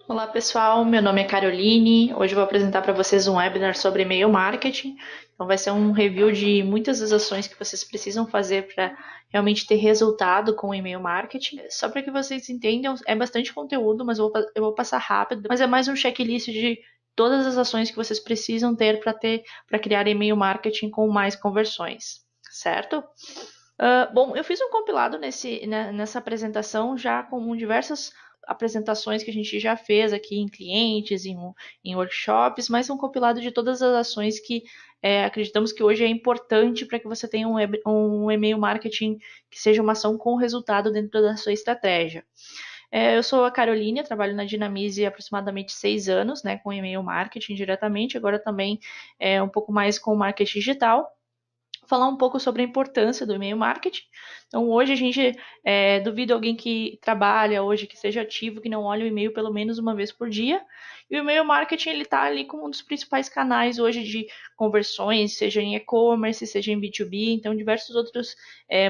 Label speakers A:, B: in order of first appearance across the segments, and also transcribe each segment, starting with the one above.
A: Olá pessoal, meu nome é Caroline. Hoje eu vou apresentar para vocês um webinar sobre e-mail marketing. Então vai ser um review de muitas das ações que vocês precisam fazer para realmente ter resultado com o e-mail marketing. Só para que vocês entendam, é bastante conteúdo, mas eu vou passar rápido. Mas é mais um checklist de todas as ações que vocês precisam ter para criar e-mail marketing com mais conversões, certo? Bom, eu fiz um compilado nessa apresentação já com diversas apresentações que a gente já fez aqui em clientes, em workshops, mas um compilado de todas as ações que acreditamos que hoje é importante para que você tenha um e-mail marketing que seja uma ação com resultado dentro da sua estratégia. Eu sou a Caroline, eu trabalho na Dinamize há aproximadamente 6 anos, né, com e-mail marketing diretamente, agora também um pouco mais com marketing digital. Falar um pouco sobre a importância do e-mail marketing. Então, hoje a gente duvida alguém que trabalha hoje, que seja ativo, que não olhe o e-mail pelo menos uma vez por dia. E o e-mail marketing ele está ali como um dos principais canais hoje de conversões, seja em e-commerce, seja em B2B. Então, diversos outros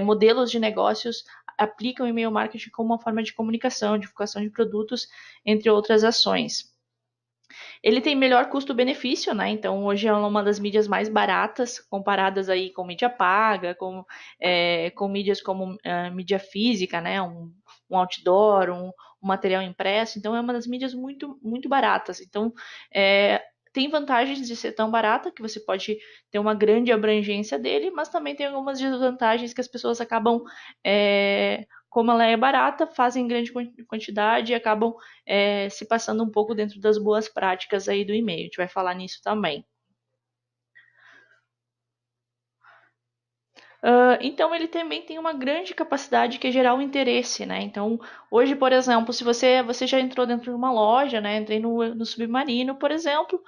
A: modelos de negócios aplicam o e-mail marketing como uma forma de comunicação, divulgação de produtos, entre outras ações. Ele tem melhor custo-benefício, né? Então hoje é uma das mídias mais baratas comparadas aí com mídia paga, com mídias como mídia física, né? Um outdoor, um material impresso. Então é uma das mídias muito baratas. Então tem vantagens de ser tão barata, que você pode ter uma grande abrangência dele, mas também tem algumas desvantagens que as pessoas acabam, como ela é barata, fazem grande quantidade e acabam se passando um pouco dentro das boas práticas aí do e-mail. A gente vai falar nisso também. Então ele também tem uma grande capacidade que é gerar o interesse, né? Então hoje, por exemplo, se você já entrou dentro de uma loja, né? Entrei no Submarino, por exemplo,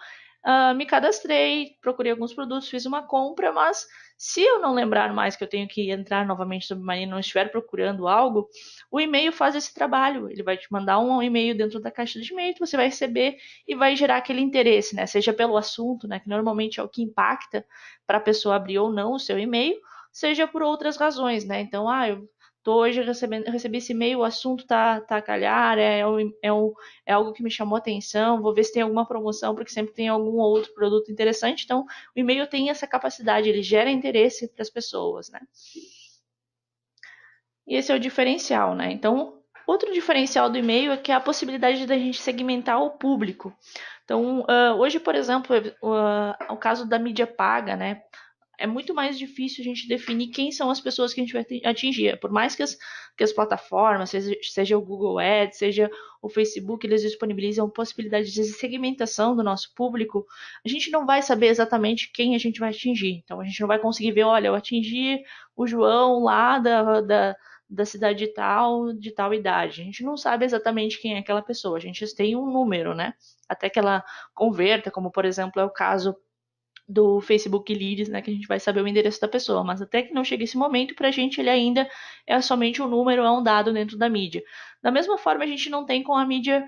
A: me cadastrei, procurei alguns produtos, fiz uma compra, mas se eu não lembrar mais que eu tenho que entrar novamente no Submarino, não estiver procurando algo, o e-mail faz esse trabalho. Ele vai te mandar um e-mail dentro da caixa de e-mail, você vai receber e vai gerar aquele interesse, né? Seja pelo assunto, né? Que normalmente é o que impacta para a pessoa abrir ou não o seu e-mail, seja por outras razões, né? Então, eu tô hoje recebi esse e-mail, o assunto tá a calhar, é algo que me chamou atenção, vou ver se tem alguma promoção, porque sempre tem algum outro produto interessante. Então, o e-mail tem essa capacidade, ele gera interesse para as pessoas, né? E esse é o diferencial, né? Então, outro diferencial do e-mail é que é a possibilidade da gente segmentar o público. Então, hoje, por exemplo, o caso da mídia paga, né? É muito mais difícil a gente definir quem são as pessoas que a gente vai atingir. Por mais que as plataformas, seja o Google Ads, seja o Facebook, eles disponibilizam possibilidades de segmentação do nosso público, a gente não vai saber exatamente quem a gente vai atingir. Então a gente não vai conseguir ver, olha, eu atingi o João lá da cidade de tal idade. A gente não sabe exatamente quem é aquela pessoa. A gente tem um número, né? Até que ela converta, como por exemplo é o caso do Facebook Leads, né, que a gente vai saber o endereço da pessoa, mas até que não chegue esse momento, para a gente ele ainda é somente um número, é um dado dentro da mídia. Da mesma forma, a gente não tem com a mídia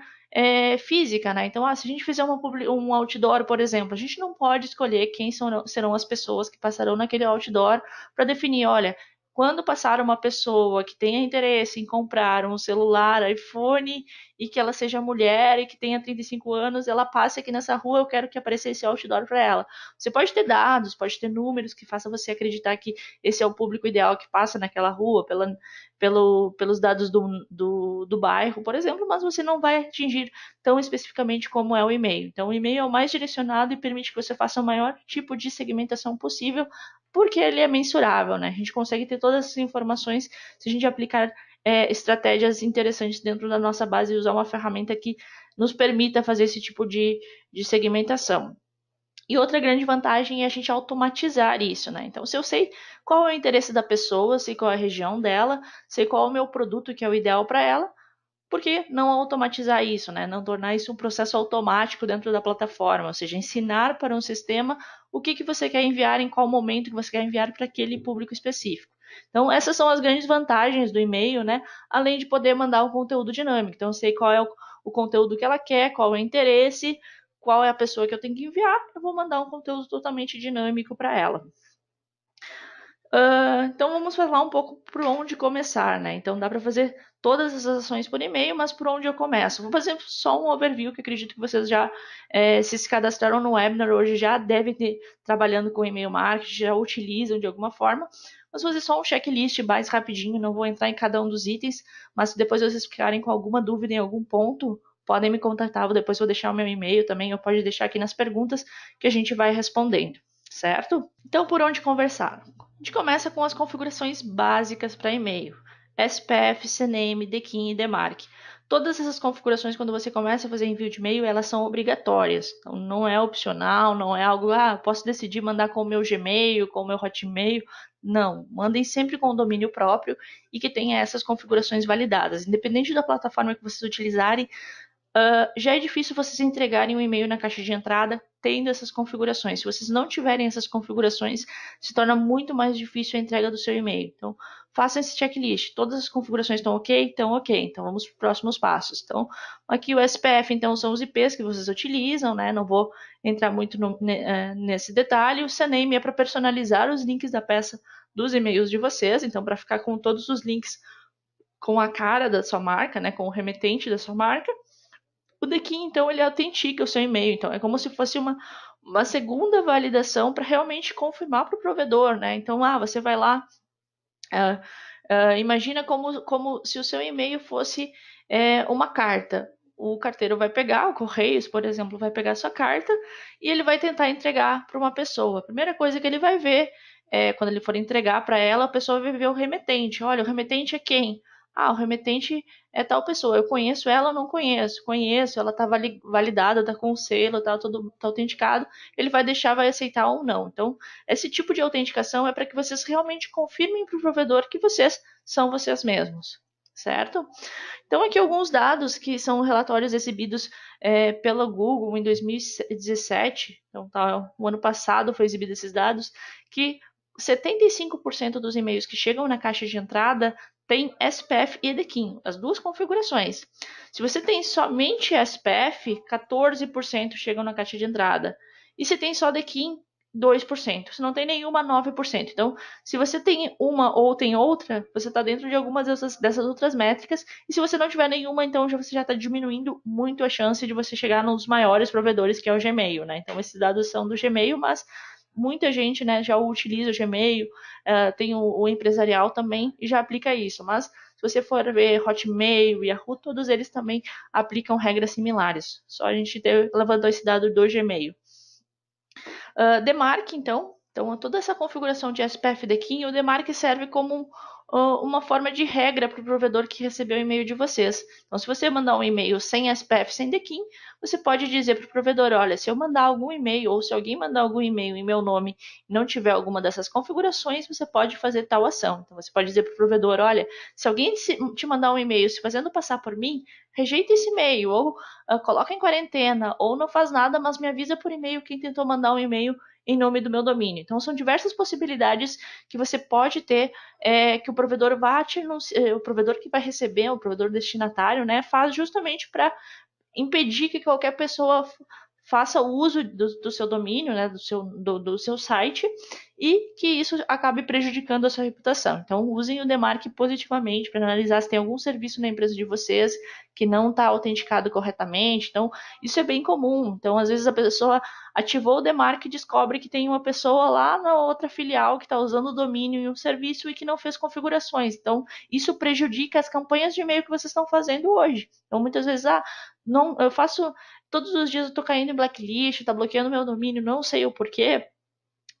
A: física, né? Então, se a gente fizer um outdoor, por exemplo, a gente não pode escolher quem serão as pessoas que passarão naquele outdoor para definir, olha, quando passar uma pessoa que tenha interesse em comprar um celular iPhone e que ela seja mulher e que tenha 35 anos, ela passe aqui nessa rua, eu quero que apareça esse outdoor para ela. Você pode ter dados, pode ter números que façam você acreditar que esse é o público ideal que passa naquela rua, pelos dados do bairro, por exemplo, mas você não vai atingir tão especificamente como é o e-mail. Então, o e-mail é o mais direcionado e permite que você faça o maior tipo de segmentação possível, porque ele é mensurável, né? A gente consegue ter todas essas informações se a gente aplicar estratégias interessantes dentro da nossa base e usar uma ferramenta que nos permita fazer esse tipo de segmentação. E outra grande vantagem é a gente automatizar isso, né? Então, se eu sei qual é o interesse da pessoa, sei qual é a região dela, sei qual é o meu produto que é o ideal para ela, por que não automatizar isso, né? Não tornar isso um processo automático dentro da plataforma, ou seja, ensinar para um sistema o que você quer enviar, em qual momento que você quer enviar para aquele público específico. Então, essas são as grandes vantagens do e-mail, né? Além de poder mandar um conteúdo dinâmico. Então, eu sei qual é o conteúdo que ela quer, qual é o interesse, qual é a pessoa que eu tenho que enviar, eu vou mandar um conteúdo totalmente dinâmico para ela. Então vamos falar um pouco por onde começar, né? Então dá para fazer todas as ações por e-mail, mas por onde eu começo? Vou fazer só um overview, que acredito que vocês já se cadastraram no webinar hoje, já devem ter trabalhando com e-mail marketing, já utilizam de alguma forma. Mas vou fazer só um checklist mais rapidinho, não vou entrar em cada um dos itens, mas se depois vocês ficarem com alguma dúvida em algum ponto, podem me contatar, depois vou deixar o meu e-mail também, ou pode deixar aqui nas perguntas que a gente vai respondendo, certo? Então, por onde conversar? A gente começa com as configurações básicas para e-mail. SPF, CNAME, DKIM e DMARC. Todas essas configurações, quando você começa a fazer envio de e-mail, elas são obrigatórias. Então, não é opcional, não é algo, posso decidir mandar com o meu Gmail, com o meu Hotmail. Não, mandem sempre com o domínio próprio e que tenha essas configurações validadas. Independente da plataforma que vocês utilizarem, já é difícil vocês entregarem um e-mail na caixa de entrada tendo essas configurações. Se vocês não tiverem essas configurações, se torna muito mais difícil a entrega do seu e-mail. Então, façam esse checklist. Todas as configurações estão ok? Estão ok. Então, vamos para os próximos passos. Então, aqui o SPF, então, são os IPs que vocês utilizam, né? Não vou entrar muito nesse detalhe. O CNAME é para personalizar os links da peça dos e-mails de vocês. Então, para ficar com todos os links com a cara da sua marca, né? Com o remetente da sua marca. O DKIM, então, ele autentica o seu e-mail. Então, é como se fosse uma segunda validação para realmente confirmar para o provedor, né? Então, você vai lá, imagina como se o seu e-mail fosse uma carta. O carteiro vai pegar, o Correios, por exemplo, vai pegar a sua carta e ele vai tentar entregar para uma pessoa. A primeira coisa que ele vai ver, quando ele for entregar para ela, a pessoa vai ver o remetente. Olha, o remetente é quem? O remetente é tal pessoa. Eu conheço ela ou não conheço? Conheço, ela está validada, está com o selo, está autenticado. Ele vai deixar, vai aceitar ou não. Então, esse tipo de autenticação é para que vocês realmente confirmem para o provedor que vocês são vocês mesmos, certo? Então, aqui alguns dados que são relatórios exibidos pela Google em 2017. Então, o ano passado foi exibido esses dados, que 75% dos e-mails que chegam na caixa de entrada tem SPF e DKIM, as duas configurações. Se você tem somente SPF, 14% chegam na caixa de entrada. E se tem só DKIM, 2%. Se não tem nenhuma, 9%. Então, se você tem uma ou tem outra, você está dentro de algumas dessas outras métricas. E se você não tiver nenhuma, então você já está diminuindo muito a chance de você chegar nos maiores provedores, que é o Gmail, né? Então, esses dados são do Gmail, mas muita gente, né, já utiliza o Gmail, tem o empresarial também e já aplica isso. Mas se você for ver Hotmail, Yahoo, todos eles também aplicam regras similares. Só a gente levantou esse dado do Gmail. DMARC, então toda essa configuração de SPF DKIM, o DMARC serve como uma forma de regra para o provedor que recebeu o e-mail de vocês. Então, se você mandar um e-mail sem SPF, sem DKIM, você pode dizer para o provedor, olha, se eu mandar algum e-mail ou se alguém mandar algum e-mail em meu nome e não tiver alguma dessas configurações, você pode fazer tal ação. Então, você pode dizer para o provedor, olha, se alguém te mandar um e-mail se fazendo passar por mim, rejeita esse e-mail, ou coloca em quarentena, ou não faz nada, mas me avisa por e-mail quem tentou mandar um e-mail em nome do meu domínio. Então, são diversas possibilidades que você pode ter, que o provedor o provedor que vai receber, o provedor destinatário, né, faz justamente para impedir que qualquer pessoa faça uso do seu domínio, né, do seu site, e que isso acabe prejudicando a sua reputação. Então, usem o DMARC positivamente para analisar se tem algum serviço na empresa de vocês que não está autenticado corretamente. Então, isso é bem comum. Então, às vezes a pessoa ativou o DMARC e descobre que tem uma pessoa lá na outra filial que está usando o domínio em um serviço e que não fez configurações. Então, isso prejudica as campanhas de e-mail que vocês estão fazendo hoje. Então, muitas vezes, não, eu faço todos os dias, eu tô caindo em blacklist, tá bloqueando meu domínio, não sei o porquê.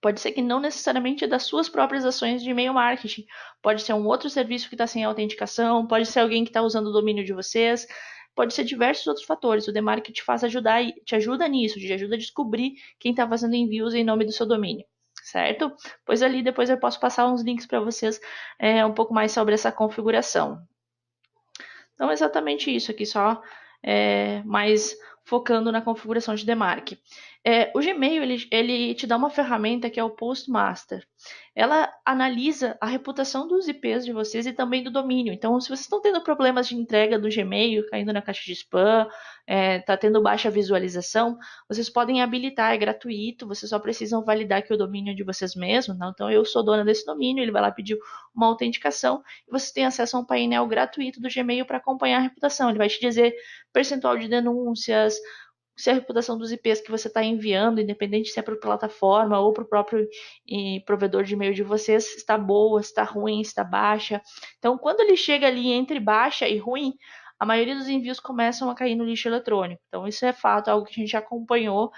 A: Pode ser que não necessariamente das suas próprias ações de e-mail marketing. Pode ser um outro serviço que está sem autenticação, pode ser alguém que está usando o domínio de vocês, pode ser diversos outros fatores. O DMARC te ajuda nisso, te ajuda a descobrir quem está fazendo envios em nome do seu domínio, certo? Pois ali depois eu posso passar uns links para vocês um pouco mais sobre essa configuração. Então, exatamente isso aqui, só mais focando na configuração de DMARC. O Gmail ele te dá uma ferramenta que é o Postmaster. Ela analisa a reputação dos IPs de vocês e também do domínio. Então, se vocês estão tendo problemas de entrega do Gmail, caindo na caixa de spam, está tendo baixa visualização, vocês podem habilitar, é gratuito, vocês só precisam validar que o domínio é de vocês mesmos. Não? Então, eu sou dona desse domínio, ele vai lá pedir uma autenticação e vocês têm acesso a um painel gratuito do Gmail para acompanhar a reputação. Ele vai te dizer percentual de denúncias, se a reputação dos IPs que você está enviando, independente se é para a plataforma ou para o próprio provedor de e-mail de vocês, está boa, está ruim, está baixa. Então, quando ele chega ali entre baixa e ruim, a maioria dos envios começam a cair no lixo eletrônico. Então, isso é fato, é algo que a gente acompanhou.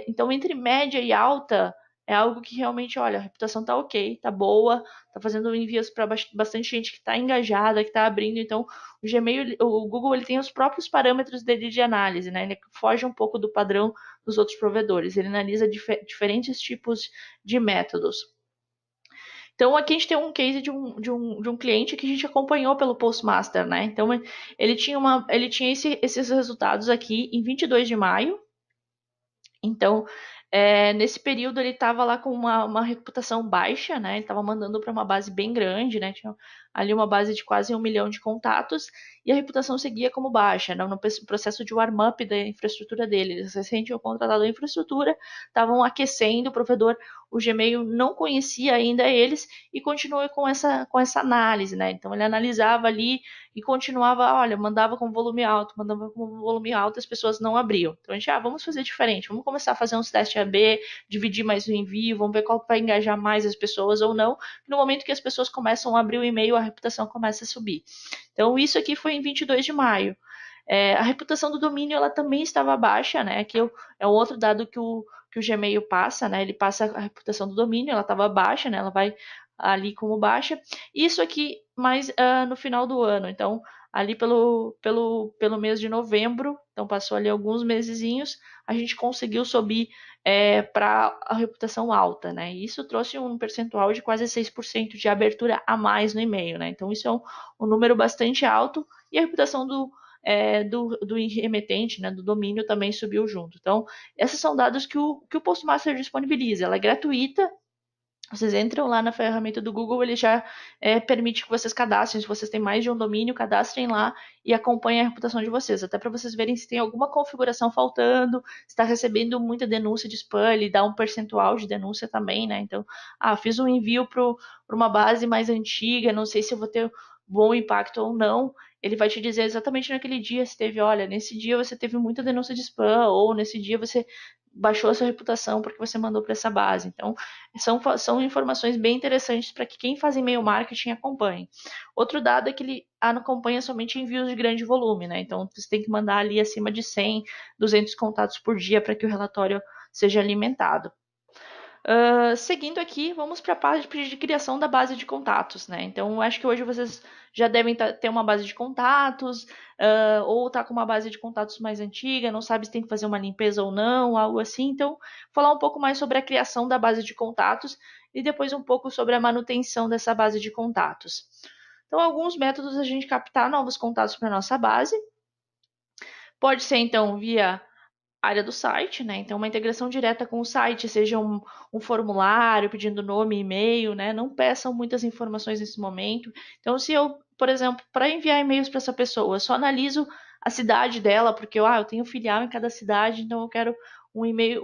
A: Então, entre média e alta, é algo que realmente, olha, a reputação tá ok, tá boa, tá fazendo envios para bastante gente que está engajada, que está abrindo. Então, o Gmail, o Google, ele tem os próprios parâmetros dele de análise, né? Ele foge um pouco do padrão dos outros provedores. Ele analisa diferentes tipos de métodos. Então, aqui a gente tem um case de um cliente que a gente acompanhou pelo Postmaster, né? Então, ele tinha esses resultados aqui em 22 de maio. Então, nesse período ele estava lá com uma reputação baixa, né? Ele estava mandando para uma base bem grande, né? Tinha ali uma base de quase 1 milhão de contatos e a reputação seguia como baixa, né? No processo de warm-up da infraestrutura dele. Eles recém tinham contratado a infraestrutura, estavam aquecendo o provedor, o Gmail não conhecia ainda eles e continuou com essa análise, né? Então ele analisava ali e continuava, olha, mandava com volume alto, as pessoas não abriam. Então a gente, vamos fazer diferente, vamos começar a fazer uns testes AB, dividir mais o envio, vamos ver qual vai engajar mais as pessoas ou não. No momento que as pessoas começam a abrir o e-mail, a reputação começa a subir. Então isso aqui foi em 22 de maio. A reputação do domínio ela também estava baixa, né? Que é um outro dado que o Gmail passa, né? Ele passa a reputação do domínio, ela estava baixa, né? Ela vai ali como baixa. Isso aqui mais no final do ano. Então, ali pelo mês de novembro, então passou ali alguns mesezinhos, a gente conseguiu subir para a reputação alta, né? E isso trouxe um percentual de quase 6% de abertura a mais no e-mail, né? Então, isso é um número bastante alto e a reputação do remetente, né, do domínio também subiu junto. Então, esses são dados que o Postmaster disponibiliza. Ela é gratuita. Vocês entram lá na ferramenta do Google, ele já permite que vocês cadastrem. Se vocês têm mais de um domínio, cadastrem lá e acompanhem a reputação de vocês. Até para vocês verem se tem alguma configuração faltando, se está recebendo muita denúncia de spam, ele dá um percentual de denúncia também, né? Então, fiz um envio para uma base mais antiga, não sei se eu vou ter bom impacto ou não. Ele vai te dizer exatamente naquele dia se teve, olha, nesse dia você teve muita denúncia de spam, ou nesse dia você baixou a sua reputação porque você mandou para essa base. Então, são informações bem interessantes para que quem faz e-mail marketing acompanhe. Outro dado é que ele acompanha somente envios de grande volume, né? Então, você tem que mandar ali acima de 100, 200 contatos por dia para que o relatório seja alimentado. Seguindo aqui, vamos para a parte de criação da base de contatos, né? Então, acho que hoje vocês já devem ter uma base de contatos, ou tá com uma base de contatos mais antiga, não sabe se tem que fazer uma limpeza ou não, algo assim. Então, falar um pouco mais sobre a criação da base de contatos e depois um pouco sobre a manutenção dessa base de contatos. Então, alguns métodos a gente captar novos contatos para nossa base. Pode ser, então, via área do site, né? Então, uma integração direta com o site, seja um formulário pedindo nome e e-mail, né? Não peçam muitas informações nesse momento. Então, se eu, por exemplo, para enviar e-mails para essa pessoa, eu só analiso a cidade dela, porque eu tenho filial em cada cidade, então eu quero um e-mail,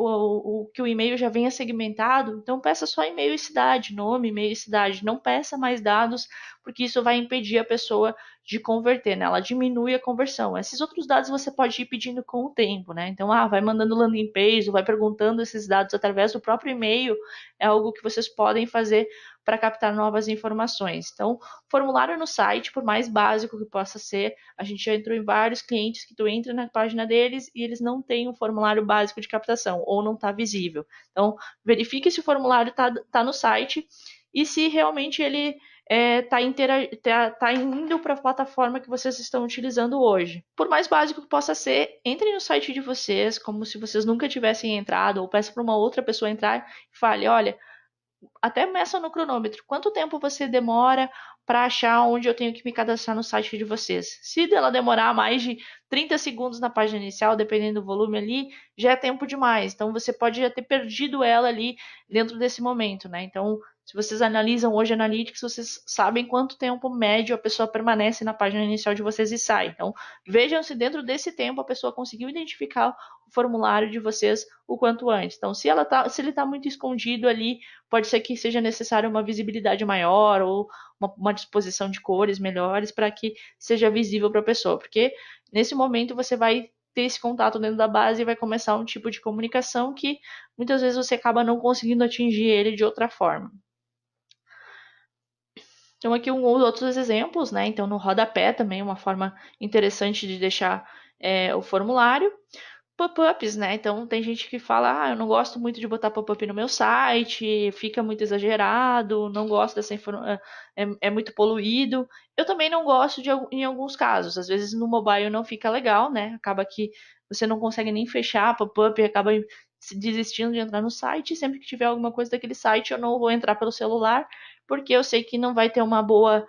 A: que o e-mail já venha segmentado, então peça só e-mail e cidade, nome, e-mail e cidade, não peça mais dados, porque isso vai impedir a pessoa de converter, né? Ela diminui a conversão. Esses outros dados você pode ir pedindo com o tempo, né? Então, vai mandando landing page, ou vai perguntando esses dados através do próprio e-mail, é algo que vocês podem fazer para captar novas informações. Então, formulário no site, por mais básico que possa ser, a gente já entrou em vários clientes que tu entra na página deles e eles não têm um formulário básico de captação, ou não está visível. Então, verifique se o formulário tá no site e se realmente ele tá indo para a plataforma que vocês estão utilizando hoje. Por mais básico que possa ser, entre no site de vocês, como se vocês nunca tivessem entrado, ou peça para uma outra pessoa entrar e fale, olha, até meça no cronômetro. Quanto tempo você demora para achar onde eu tenho que me cadastrar no site de vocês? Se ela demorar mais de 30 segundos na página inicial, dependendo do volume ali, já é tempo demais. Então você pode já ter perdido ela ali dentro desse momento, né? Então, se vocês analisam hoje Analytics, vocês sabem quanto tempo médio a pessoa permanece na página inicial de vocês e sai. Então, vejam se dentro desse tempo a pessoa conseguiu identificar o formulário de vocês o quanto antes. Então, se ele está muito escondido ali, pode ser que seja necessário uma visibilidade maior ou uma disposição de cores melhores para que seja visível para a pessoa, porque nesse momento você vai ter esse contato dentro da base e vai começar um tipo de comunicação que muitas vezes você acaba não conseguindo atingir ele de outra forma. Então, aqui outros exemplos, né? Então, no rodapé também, uma forma interessante de deixar o formulário. Pop-ups, né? Então, tem gente que fala, eu não gosto muito de botar pop-up no meu site, fica muito exagerado, não gosto dessa informação, é muito poluído. Eu também não gosto em alguns casos. Às vezes, no mobile não fica legal, né? Acaba que você não consegue nem fechar pop-up e acaba desistindo de entrar no site. Sempre que tiver alguma coisa daquele site, eu não vou entrar pelo celular, porque eu sei que não vai ter uma boa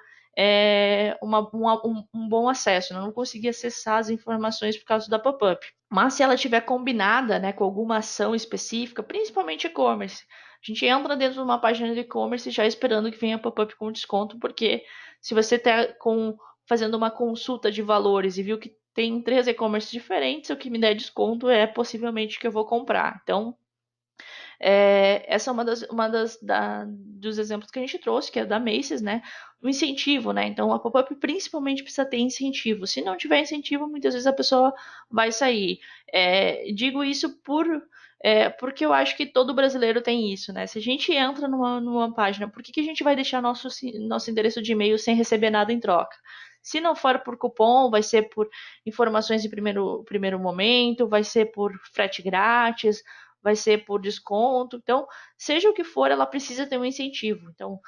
A: um bom acesso, eu não consegui acessar as informações por causa da pop-up. Mas se ela tiver combinada, né, com alguma ação específica, principalmente e-commerce, a gente entra dentro de uma página de e-commerce já esperando que venha pop-up com desconto, porque se você está fazendo uma consulta de valores e viu que tem 3 e-commerce diferentes, o que me der desconto é possivelmente que eu vou comprar. Então, essa é dos exemplos que a gente trouxe, que é da Macy's, né? O incentivo, né? Então, a pop-up principalmente precisa ter incentivo. Se não tiver incentivo, muitas vezes a pessoa vai sair. Digo isso porque eu acho que todo brasileiro tem isso, né? Se a gente entra numa página, por que a gente vai deixar nosso endereço de e-mail sem receber nada em troca? Se não for por cupom, vai ser por informações de primeiro momento, vai ser por frete grátis, vai ser por desconto. Então, seja o que for, ela precisa ter um incentivo. Então,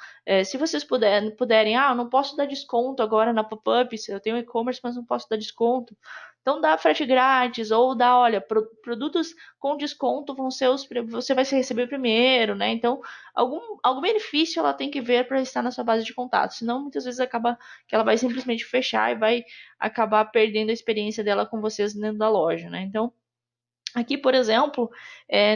A: se vocês puderem, eu não posso dar desconto agora na pop-up, eu tenho e-commerce, mas não posso dar desconto. Então, dá frete grátis, ou dá, olha, produtos com desconto você vai receber primeiro, né? Então, algum benefício ela tem que ver para estar na sua base de contatos. Senão, muitas vezes acaba que ela vai simplesmente fechar e vai acabar perdendo a experiência dela com vocês dentro da loja, né? Então, aqui, por exemplo,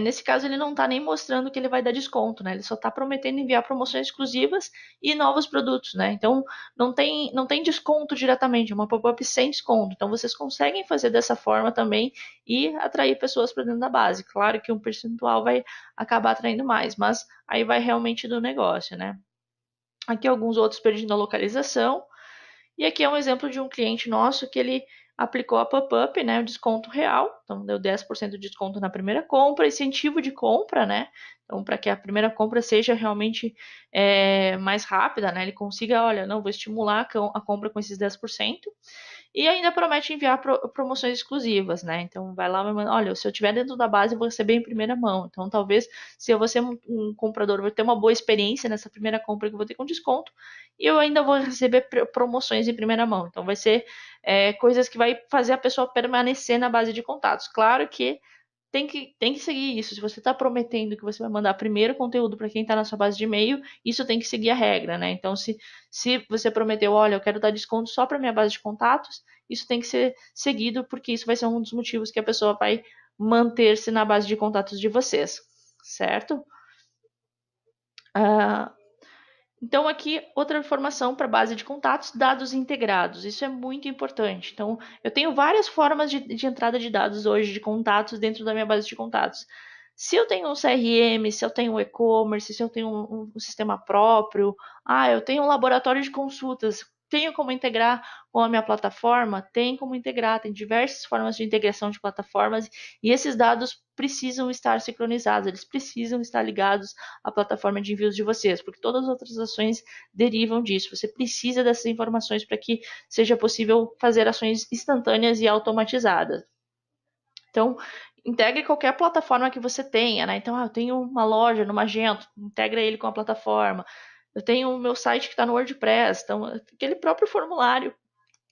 A: nesse caso ele não está nem mostrando que ele vai dar desconto, né? Ele só está prometendo enviar promoções exclusivas e novos produtos, né? Então não tem desconto diretamente, é uma pop-up sem desconto. Então vocês conseguem fazer dessa forma também e atrair pessoas para dentro da base. Claro que um percentual vai acabar atraindo mais, mas aí vai realmente do negócio, né? Aqui alguns outros perdendo a localização. E aqui é um exemplo de um cliente nosso que ele aplicou a pop-up, né, o desconto real, então deu 10% de desconto na primeira compra, incentivo de compra, né, então para que a primeira compra seja realmente mais rápida, né, ele consiga, olha, não, vou estimular a compra com esses 10%, e ainda promete enviar promoções exclusivas, né? Então vai lá e manda, olha, se eu tiver dentro da base, eu vou receber em primeira mão. Então talvez, se eu vou ser um comprador, eu vou ter uma boa experiência nessa primeira compra que eu vou ter com desconto, e eu ainda vou receber promoções em primeira mão. Então vai ser coisas que vai fazer a pessoa permanecer na base de contatos. Claro que tem que seguir isso. Se você está prometendo que você vai mandar primeiro conteúdo para quem está na sua base de e-mail, isso tem que seguir a regra, né? Então, se você prometeu, olha, eu quero dar desconto só para minha base de contatos, isso tem que ser seguido, porque isso vai ser um dos motivos que a pessoa vai manter-se na base de contatos de vocês, certo? Ah, então, aqui, outra informação para base de contatos, dados integrados. Isso é muito importante. Então, eu tenho várias formas de entrada de dados hoje, de contatos, dentro da minha base de contatos. Se eu tenho um CRM, se eu tenho um e-commerce, se eu tenho um sistema próprio, eu tenho um laboratório de consultas, tenho como integrar com a minha plataforma? Tem como integrar, tem diversas formas de integração de plataformas e esses dados precisam estar sincronizados, eles precisam estar ligados à plataforma de envios de vocês, porque todas as outras ações derivam disso. Você precisa dessas informações para que seja possível fazer ações instantâneas e automatizadas. Então, integre qualquer plataforma que você tenha, né? Então, eu tenho uma loja no Magento, integra ele com a plataforma. Eu tenho o meu site que está no WordPress, então aquele próprio formulário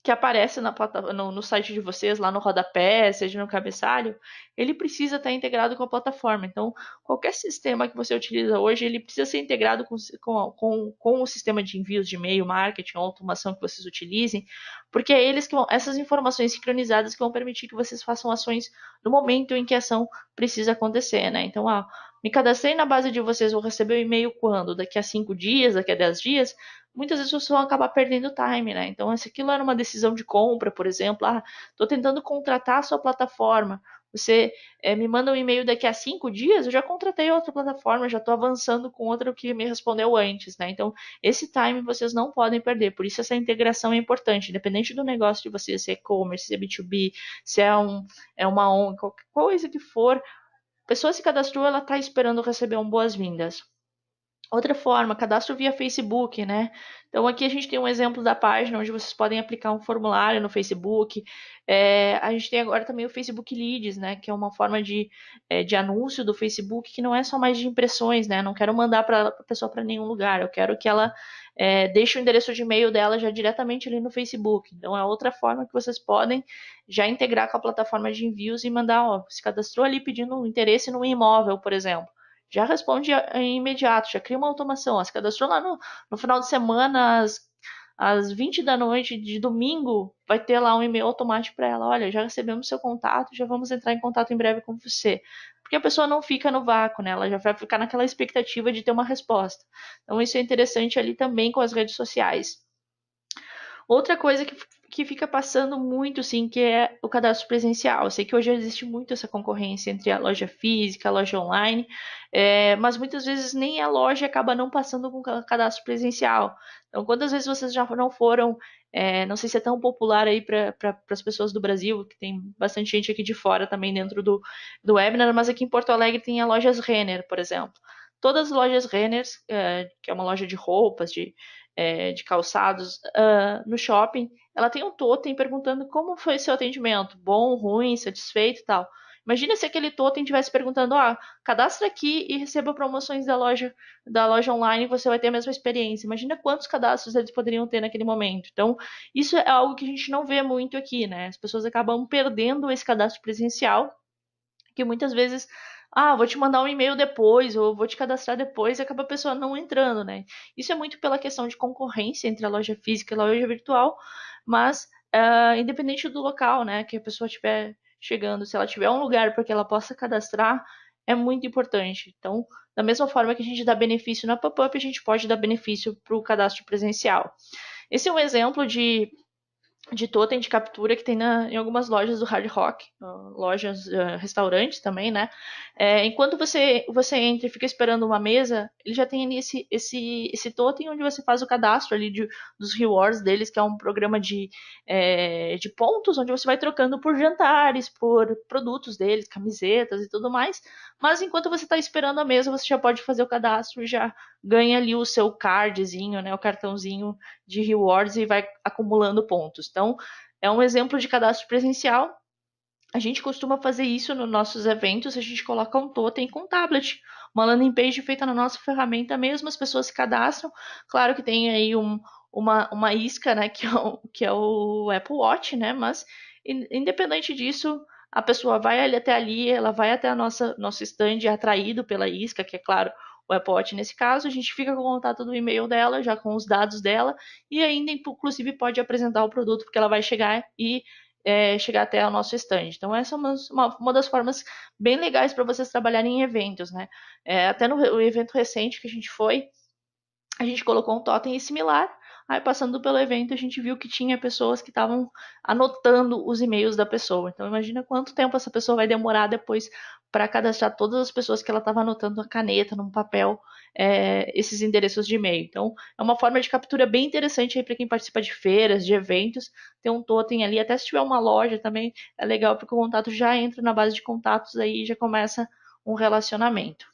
A: que aparece no site de vocês, lá no rodapé, seja no cabeçalho, ele precisa estar integrado com a plataforma. Então, qualquer sistema que você utiliza hoje, ele precisa ser integrado com o sistema de envios de e-mail, marketing, automação que vocês utilizem, porque é eles que vão, essas informações sincronizadas que vão permitir que vocês façam ações no momento em que a ação precisa acontecer, né? Então, me cadastrei na base de vocês, vou receber o e-mail quando? Daqui a 5 dias, daqui a 10 dias? Muitas vezes vocês vão acabar perdendo time, né? Então, se aquilo era uma decisão de compra, por exemplo, estou tentando contratar a sua plataforma, você me manda um e-mail daqui a 5 dias, eu já contratei outra plataforma, já estou avançando com outra que me respondeu antes, né? Então, esse time vocês não podem perder, por isso essa integração é importante, independente do negócio de vocês, se é e-commerce, se é B2B, se é uma ONG, qualquer coisa que for, a pessoa se cadastrou, ela está esperando receber um boas-vindas. Outra forma, cadastro via Facebook, né? Então aqui a gente tem um exemplo da página onde vocês podem aplicar um formulário no Facebook. A gente tem agora também o Facebook Leads, né? Que é uma forma de anúncio do Facebook que não é só mais de impressões, né? Não quero mandar para a pessoa para nenhum lugar. Eu quero que ela deixe o endereço de e-mail dela já diretamente ali no Facebook. Então é outra forma que vocês podem já integrar com a plataforma de envios e mandar, ó, se cadastrou ali pedindo um interesse no imóvel, por exemplo, já responde em imediato, já cria uma automação. Ó, se cadastrou lá no final de semana, às 20 da noite de domingo, vai ter lá um e-mail automático para ela. Olha, já recebemos seu contato, já vamos entrar em contato em breve com você. Porque a pessoa não fica no vácuo, né? Ela já vai ficar naquela expectativa de ter uma resposta. Então, isso é interessante ali também com as redes sociais. Outra coisa que fica passando muito, sim, que é o cadastro presencial. Eu sei que hoje existe muito essa concorrência entre a loja física, a loja online, mas muitas vezes nem a loja acaba não passando com o cadastro presencial. Então, quantas vezes vocês já não foram, não sei se é tão popular aí para as pessoas do Brasil, que tem bastante gente aqui de fora também dentro do webinar, mas aqui em Porto Alegre tem a lojas Renner, por exemplo. Todas as lojas Renner, que é uma loja de roupas, de calçados, no shopping, ela tem um totem perguntando como foi seu atendimento, bom, ruim, satisfeito e tal. Imagina se aquele totem estivesse perguntando, cadastra aqui e receba promoções da loja online, você vai ter a mesma experiência. Imagina quantos cadastros eles poderiam ter naquele momento. Então, isso é algo que a gente não vê muito aqui, né? As pessoas acabam perdendo esse cadastro presencial, que muitas vezes, vou te mandar um e-mail depois, ou vou te cadastrar depois, e acaba a pessoa não entrando, né? Isso é muito pela questão de concorrência entre a loja física e a loja virtual, mas independente do local, né, que a pessoa estiver chegando, se ela tiver um lugar para que ela possa cadastrar, é muito importante. Então, da mesma forma que a gente dá benefício na pop-up, a gente pode dar benefício para o cadastro presencial. Esse é um exemplo de totem de captura que tem em algumas lojas do Hard Rock, lojas, restaurantes também, né? Enquanto você entra e fica esperando uma mesa, ele já tem ali esse totem onde você faz o cadastro ali dos rewards deles, que é um programa de pontos, onde você vai trocando por jantares, por produtos deles, camisetas e tudo mais. Mas enquanto você está esperando a mesa, você já pode fazer o cadastro e já ganha ali o seu cardzinho, né? O cartãozinho de rewards e vai acumulando pontos. Então, é um exemplo de cadastro presencial. A gente costuma fazer isso nos nossos eventos, a gente coloca um totem com tablet, uma landing page feita na nossa ferramenta mesmo, as pessoas se cadastram. Claro que tem aí uma isca, né, que é o Apple Watch, né, mas independente disso, a pessoa vai até ali, ela vai até nosso stand atraído pela isca, que é claro, o Apple Watch nesse caso, a gente fica com o contato do e-mail dela, já com os dados dela, e ainda inclusive pode apresentar o produto, porque ela vai chegar e chegar até o nosso stand. Então, essa é uma das formas bem legais para vocês trabalharem em eventos, né? Até no evento recente que a gente foi, a gente colocou um totem similar. Aí, passando pelo evento, a gente viu que tinha pessoas que estavam anotando os e-mails da pessoa. Então, imagina quanto tempo essa pessoa vai demorar depois para cadastrar todas as pessoas que ela estava anotando a caneta, num papel, esses endereços de e-mail. Então, é uma forma de captura bem interessante aí para quem participa de feiras, de eventos. Ter um totem ali, até se tiver uma loja também, é legal, porque o contato já entra na base de contatos aí e já começa um relacionamento.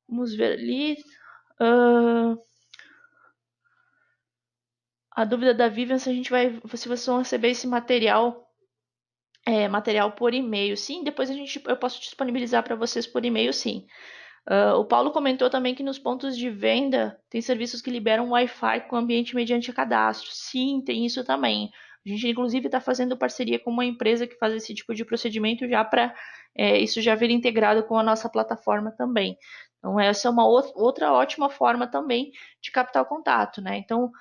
A: Vamos ver ali. Uh, A dúvida da Vivian se a gente vai, se vocês vão receber esse material por e-mail. Sim, depois eu posso disponibilizar para vocês por e-mail, sim. O Paulo comentou também que nos pontos de venda tem serviços que liberam Wi-Fi com ambiente mediante cadastro. Sim, tem isso também. A gente, inclusive, está fazendo parceria com uma empresa que faz esse tipo de procedimento já para isso já vir integrado com a nossa plataforma também. Então, essa é uma outra ótima forma também de captar o contato, né? Então,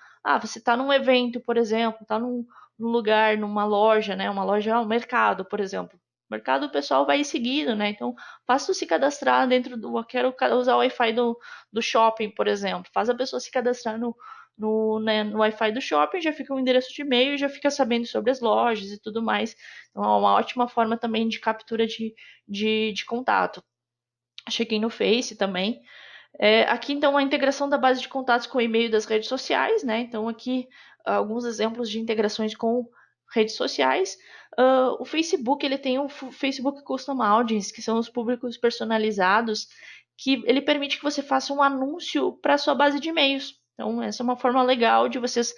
A: você está num evento, por exemplo, está num lugar, numa loja, né? Uma loja, um mercado, por exemplo. O mercado o pessoal vai seguindo, né? Então, faça se cadastrar dentro do. Eu quero usar o Wi-Fi do shopping, por exemplo. Faz a pessoa se cadastrar no Wi-Fi do shopping, já fica um endereço de e-mail e já fica sabendo sobre as lojas e tudo mais. Então, é uma ótima forma também de captura de contato. Check-in no Face também. Aqui, então, a integração da base de contatos com o e-mail das redes sociais, né? Então, aqui, alguns exemplos de integrações com redes sociais. O Facebook, ele tem o Facebook Custom Audience, que são os públicos personalizados, que ele permite que você faça um anúncio para a sua base de e-mails. Então, essa é uma forma legal de vocês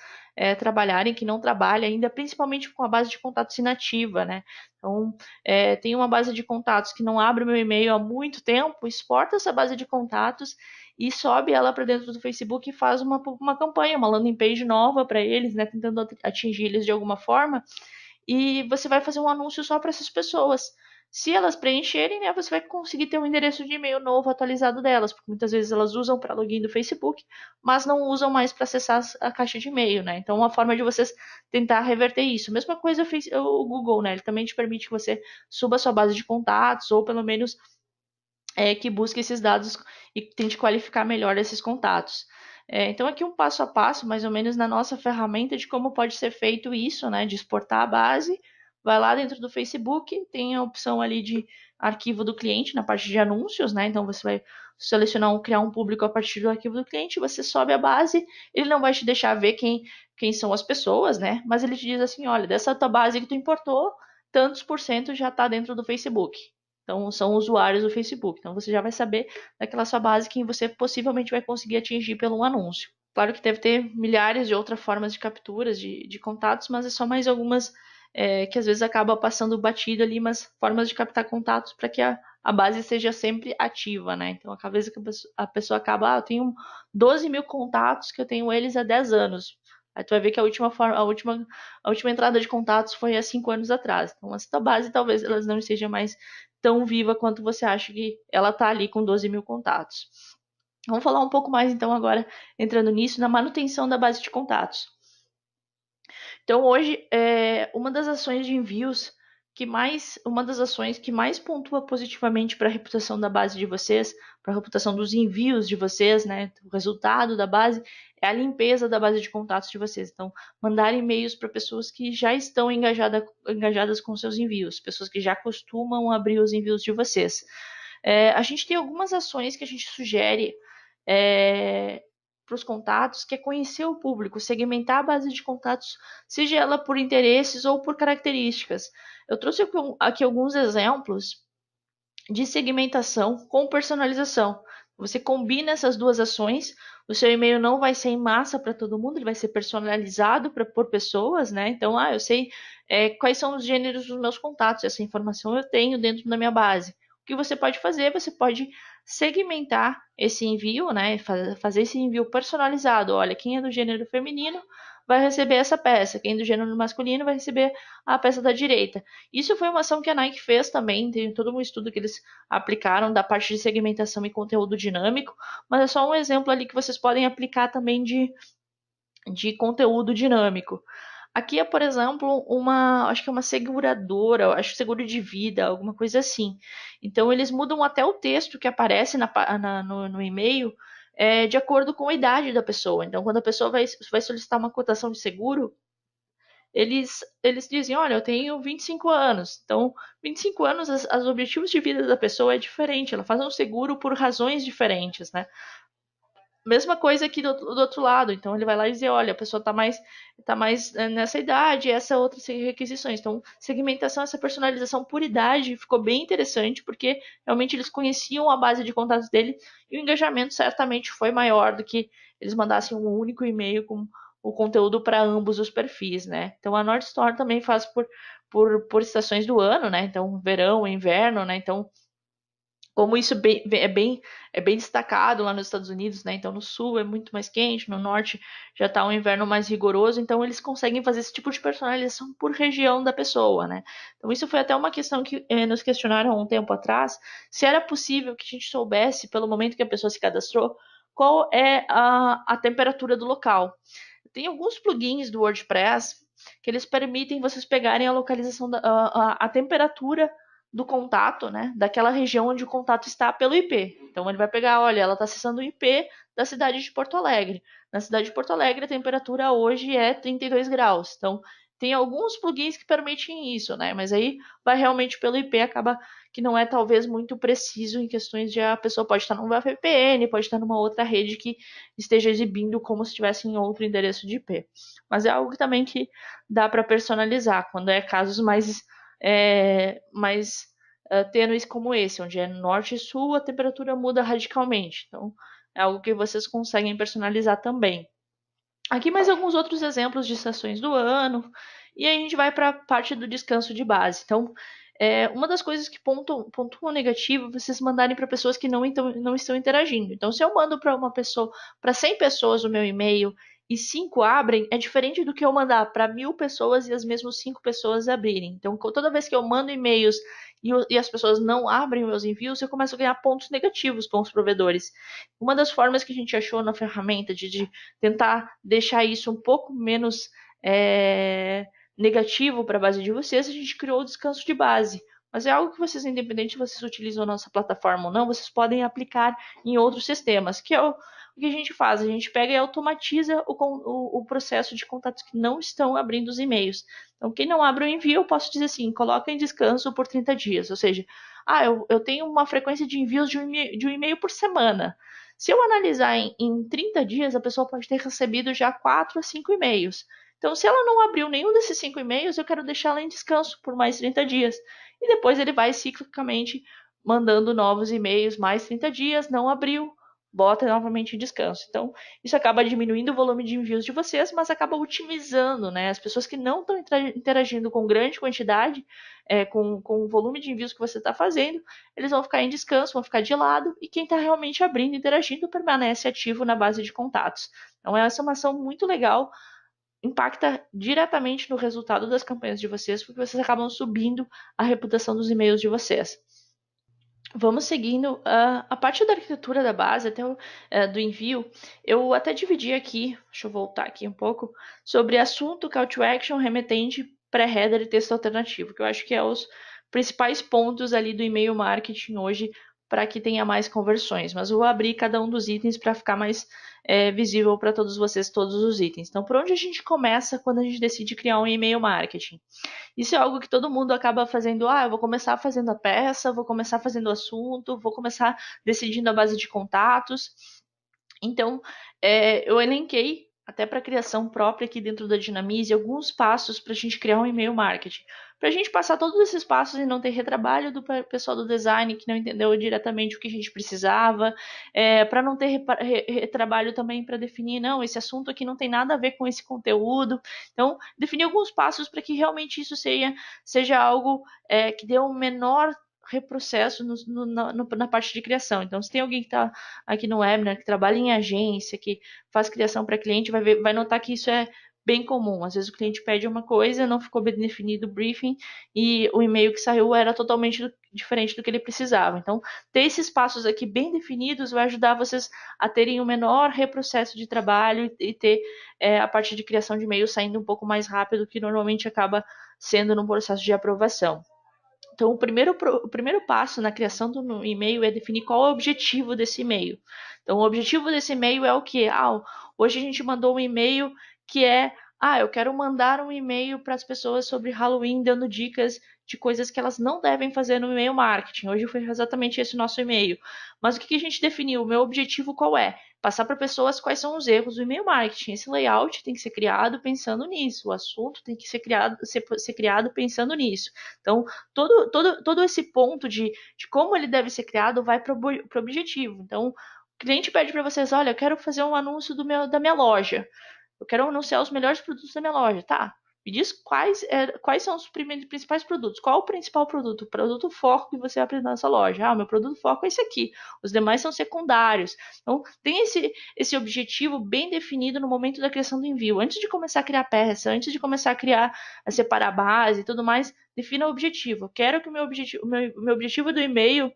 A: trabalharem, que não trabalha ainda, principalmente com a base de contatos inativa, né? Então, tem uma base de contatos que não abre o meu e-mail há muito tempo, exporta essa base de contatos e sobe ela para dentro do Facebook e faz uma campanha, uma landing page nova para eles, né, tentando atingir eles de alguma forma. E você vai fazer um anúncio só para essas pessoas. Se elas preencherem, né, você vai conseguir ter um endereço de e-mail novo atualizado delas, porque muitas vezes elas usam para login do Facebook, mas não usam mais para acessar a caixa de e-mail, né? Então, uma forma de vocês tentar reverter isso. Mesma coisa o Google, né? Ele também te permite que você suba a sua base de contatos, ou pelo menos que busque esses dados e tente qualificar melhor esses contatos. Então, aqui um passo a passo, mais ou menos na nossa ferramenta de como pode ser feito isso, né? De exportar a base, vai lá dentro do Facebook, tem a opção ali de arquivo do cliente na parte de anúncios, né? Então, você vai selecionar criar um público a partir do arquivo do cliente, você sobe a base, ele não vai te deixar ver quem são as pessoas, né? Mas ele te diz assim, olha, dessa tua base que tu importou, tantos por cento já está dentro do Facebook. Então, são usuários do Facebook. Então, você já vai saber daquela sua base quem você possivelmente vai conseguir atingir pelo um anúncio. Claro que deve ter milhares de outras formas de capturas de contatos, mas é só mais algumas que às vezes acaba passando batido ali, mas formas de captar contatos para que a base seja sempre ativa, né? Então, a vez que a pessoa acaba, eu tenho 12 mil contatos que eu tenho eles há 10 anos. Aí tu vai ver que a última entrada de contatos foi há 5 anos atrás. Então, essa base talvez elas não esteja mais tão viva quanto você acha que ela está ali com 12 mil contatos. Vamos falar um pouco mais então agora, entrando nisso, na manutenção da base de contatos. Então hoje, uma das ações de envios uma das ações que mais pontua positivamente para a reputação da base de vocês, para a reputação dos envios de vocês, né, o resultado da base, é a limpeza da base de contatos de vocês. Então, mandar e-mails para pessoas que já estão engajadas com seus envios, pessoas que já costumam abrir os envios de vocês. A gente tem algumas ações que a gente sugere para os contatos, que é conhecer o público, segmentar a base de contatos, seja ela por interesses ou por características. Eu trouxe aqui alguns exemplos de segmentação com personalização. Você combina essas duas ações, o seu e-mail não vai ser em massa para todo mundo, ele vai ser personalizado por pessoas, né? Então, eu sei quais são os gêneros dos meus contatos, essa informação eu tenho dentro da minha base. O que você pode fazer? Você pode segmentar esse envio, né? Fazer esse envio personalizado. Olha, quem é do gênero feminino vai receber essa peça, quem é do gênero masculino vai receber a peça da direita. Isso foi uma ação que a Nike fez também, tem todo um estudo que eles aplicaram da parte de segmentação e conteúdo dinâmico, mas é só um exemplo ali que vocês podem aplicar também de conteúdo dinâmico. Aqui é, por exemplo, acho que é uma seguradora, acho seguro de vida, alguma coisa assim. Então, eles mudam até o texto que aparece no e-mail de acordo com a idade da pessoa. Então, quando a pessoa vai solicitar uma cotação de seguro, eles dizem, olha, eu tenho 25 anos. Então, 25 anos, os objetivos de vida da pessoa é diferente. Ela faz um seguro por razões diferentes, né? Mesma coisa aqui do outro lado. Então, ele vai lá e dizer, olha, a pessoa tá mais nessa idade, essa outras requisições. Então, segmentação, essa personalização por idade ficou bem interessante, porque realmente eles conheciam a base de contatos dele e o engajamento certamente foi maior do que eles mandassem um único e-mail com o conteúdo para ambos os perfis, né? Então, a North Store também faz por estações do ano, né? Então, verão, inverno, né? Então, Como isso é bem destacado lá nos Estados Unidos, né? Então no sul é muito mais quente, no norte já está um inverno mais rigoroso, então eles conseguem fazer esse tipo de personalização por região da pessoa, né? Então isso foi até uma questão que nos questionaram há um tempo atrás, se era possível que a gente soubesse, pelo momento que a pessoa se cadastrou, qual é a temperatura do local. Tem alguns plugins do WordPress que eles permitem vocês pegarem a localização a temperatura do contato, né, daquela região onde o contato está pelo IP. Então ele vai pegar, olha, ela está acessando o IP da cidade de Porto Alegre. Na cidade de Porto Alegre a temperatura hoje é 32 graus. Então tem alguns plugins que permitem isso, né? Mas aí vai realmente pelo IP, acaba que não é talvez muito preciso em questões de a pessoa pode estar numa VPN, pode estar numa outra rede que esteja exibindo como se estivesse em outro endereço de IP. Mas é algo também que dá para personalizar quando é casos mais tênues como esse, onde é norte e sul, a temperatura muda radicalmente. Então, é algo que vocês conseguem personalizar também. Aqui mais alguns outros exemplos de estações do ano, e aí a gente vai para a parte do descanso de base. Então, uma das coisas que pontuam negativo, vocês mandarem para pessoas que não estão interagindo. Então, se eu mando para uma pessoa, para 100 pessoas o meu e-mail e 5 abrem, é diferente do que eu mandar para 1.000 pessoas e as mesmas 5 pessoas abrirem. Então, toda vez que eu mando e-mails e as pessoas não abrem meus envios, eu começo a ganhar pontos negativos com os provedores. Uma das formas que a gente achou na ferramenta de tentar deixar isso um pouco menos negativo para a base de vocês, a gente criou o descanso de base. Mas é algo que vocês, independente se vocês utilizam a nossa plataforma ou não, vocês podem aplicar em outros sistemas, que é o que a gente faz. A gente pega e automatiza o processo de contatos que não estão abrindo os e-mails. Então, quem não abre o envio, eu posso dizer assim, coloca em descanso por 30 dias. Ou seja, eu tenho uma frequência de envios de um e-mail por semana. Se eu analisar em 30 dias, a pessoa pode ter recebido já 4 a 5 e-mails. Então, se ela não abriu nenhum desses 5 e-mails, eu quero deixar ela em descanso por mais 30 dias. E depois ele vai ciclicamente mandando novos e-mails, mais 30 dias, não abriu, bota novamente em descanso. Então, isso acaba diminuindo o volume de envios de vocês, mas acaba otimizando, né? As pessoas que não estão interagindo com grande quantidade, com o volume de envios que você está fazendo, eles vão ficar em descanso, vão ficar de lado, e quem está realmente abrindo, interagindo, permanece ativo na base de contatos. Então, essa é uma ação muito legal, impacta diretamente no resultado das campanhas de vocês, porque vocês acabam subindo a reputação dos e-mails de vocês. Vamos seguindo a parte da arquitetura da base, até do envio. Eu até dividi aqui, deixa eu voltar aqui um pouco, sobre assunto, call to action, remetente, pré-header e texto alternativo, que eu acho que é os principais pontos ali do e-mail marketing hoje para que tenha mais conversões. Mas eu vou abrir cada um dos itens para ficar mais visível para todos vocês, todos os itens. Então, por onde a gente começa quando a gente decide criar um e-mail marketing? Isso é algo que todo mundo acaba fazendo. Eu vou começar fazendo a peça, vou começar fazendo o assunto, vou começar decidindo a base de contatos. Então, eu elenquei, até para a criação própria aqui dentro da Dinamize, alguns passos para a gente criar um e-mail marketing. Para a gente passar todos esses passos e não ter retrabalho do pessoal do design que não entendeu diretamente o que a gente precisava, para não ter retrabalho também para definir, não, esse assunto aqui não tem nada a ver com esse conteúdo. Então, definir alguns passos para que realmente isso seja algo que dê um menor reprocesso na parte de criação. Então, se tem alguém que está aqui no webinar, que trabalha em agência, que faz criação para cliente, vai notar que isso é bem comum. Às vezes o cliente pede uma coisa, não ficou bem definido o briefing e o e-mail que saiu era totalmente diferente do que ele precisava. Então, ter esses passos aqui bem definidos vai ajudar vocês a terem um menor reprocesso de trabalho e ter a parte de criação de e-mail saindo um pouco mais rápido, que normalmente acaba sendo no processo de aprovação. Então, o primeiro passo na criação do e-mail é definir qual é o objetivo desse e-mail. Então, o objetivo desse e-mail é o quê? Hoje a gente mandou um e-mail que eu quero mandar um e-mail para as pessoas sobre Halloween, dando dicas de coisas que elas não devem fazer no e-mail marketing. Hoje foi exatamente esse o nosso e-mail. Mas o que a gente definiu? O meu objetivo qual é? Passar para pessoas quais são os erros do e-mail marketing. Esse layout tem que ser criado pensando nisso. O assunto tem que ser criado pensando nisso. Então, todo esse ponto de como ele deve ser criado vai para o objetivo. Então, o cliente pede para vocês, olha, eu quero fazer um anúncio da minha loja. Eu quero anunciar os melhores produtos da minha loja. Tá, Me diz quais são os principais produtos. Qual o principal produto? O produto foco que você vai apresentar nessa loja. Ah, meu produto foco é esse aqui. Os demais são secundários. Então, tem esse objetivo bem definido no momento da criação do envio. Antes de começar a criar peça, antes de começar a separar a base e tudo mais, defina o objetivo. Eu quero que o meu objetivo do e-mail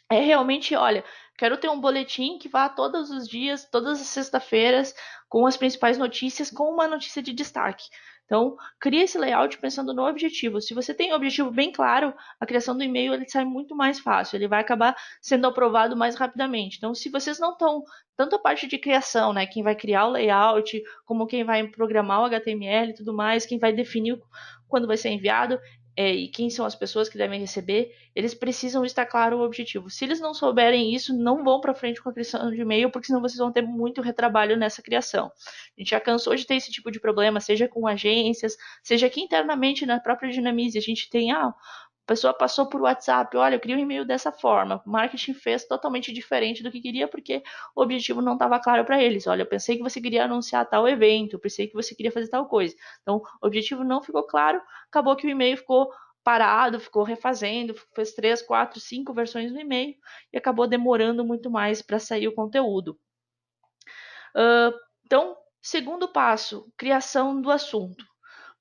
A: é realmente, olha, quero ter um boletim que vá todos os dias, todas as sextas-feiras, com as principais notícias, com uma notícia de destaque. Então, cria esse layout pensando no objetivo. Se você tem um objetivo bem claro, a criação do e-mail ele sai muito mais fácil, ele vai acabar sendo aprovado mais rapidamente. Então, se vocês não estão, tanto a parte de criação, né, quem vai criar o layout, como quem vai programar o HTML e tudo mais, quem vai definir quando vai ser enviado, e quem são as pessoas que devem receber, eles precisam estar claro o objetivo. Se eles não souberem isso, não vão para frente com a criação de e-mail, porque senão vocês vão ter muito retrabalho nessa criação. A gente já cansou de ter esse tipo de problema, seja com agências, seja aqui internamente na própria Dinamize. A gente tem, a pessoa passou por WhatsApp, olha, eu queria um e-mail dessa forma. O marketing fez totalmente diferente do que queria, porque o objetivo não estava claro para eles. Olha, eu pensei que você queria anunciar tal evento, eu pensei que você queria fazer tal coisa. Então, o objetivo não ficou claro, acabou que o e-mail ficou parado, ficou refazendo, fez 3, 4, 5 versões do e-mail e acabou demorando muito mais para sair o conteúdo. Então, segundo passo, criação do assunto.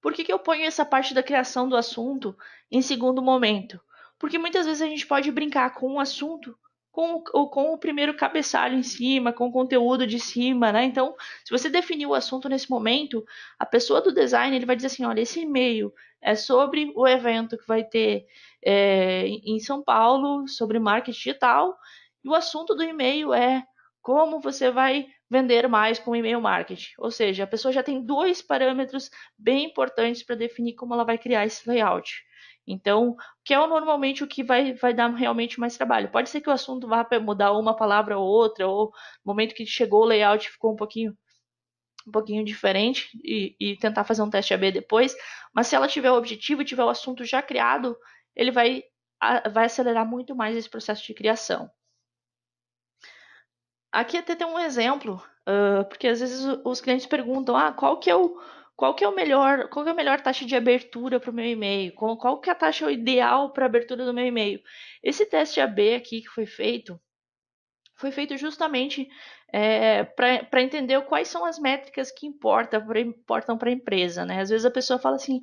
A: Por que eu ponho essa parte da criação do assunto em segundo momento? Porque muitas vezes a gente pode brincar com o assunto com o primeiro cabeçalho em cima, com o conteúdo de cima, né? Então, se você definir o assunto nesse momento, a pessoa do design ele vai dizer assim, olha, esse e-mail é sobre o evento que vai ter em São Paulo, sobre marketing digital, e o assunto do e-mail é como você vai vender mais com e-mail marketing. Ou seja, a pessoa já tem dois parâmetros bem importantes para definir como ela vai criar esse layout. Então, que é normalmente o que vai dar realmente mais trabalho. Pode ser que o assunto vá mudar uma palavra ou outra, ou no momento que chegou o layout ficou um pouquinho diferente e tentar fazer um teste AB depois, mas se ela tiver o objetivo, tiver o assunto já criado, ele vai acelerar muito mais esse processo de criação. Aqui até tem um exemplo, porque às vezes os clientes perguntam, qual que é a melhor taxa de abertura para o meu e-mail? Qual que é a taxa ideal para abertura do meu e-mail? Esse teste AB aqui que foi feito justamente para entender quais são as métricas que importam para a empresa, né? Às vezes a pessoa fala assim,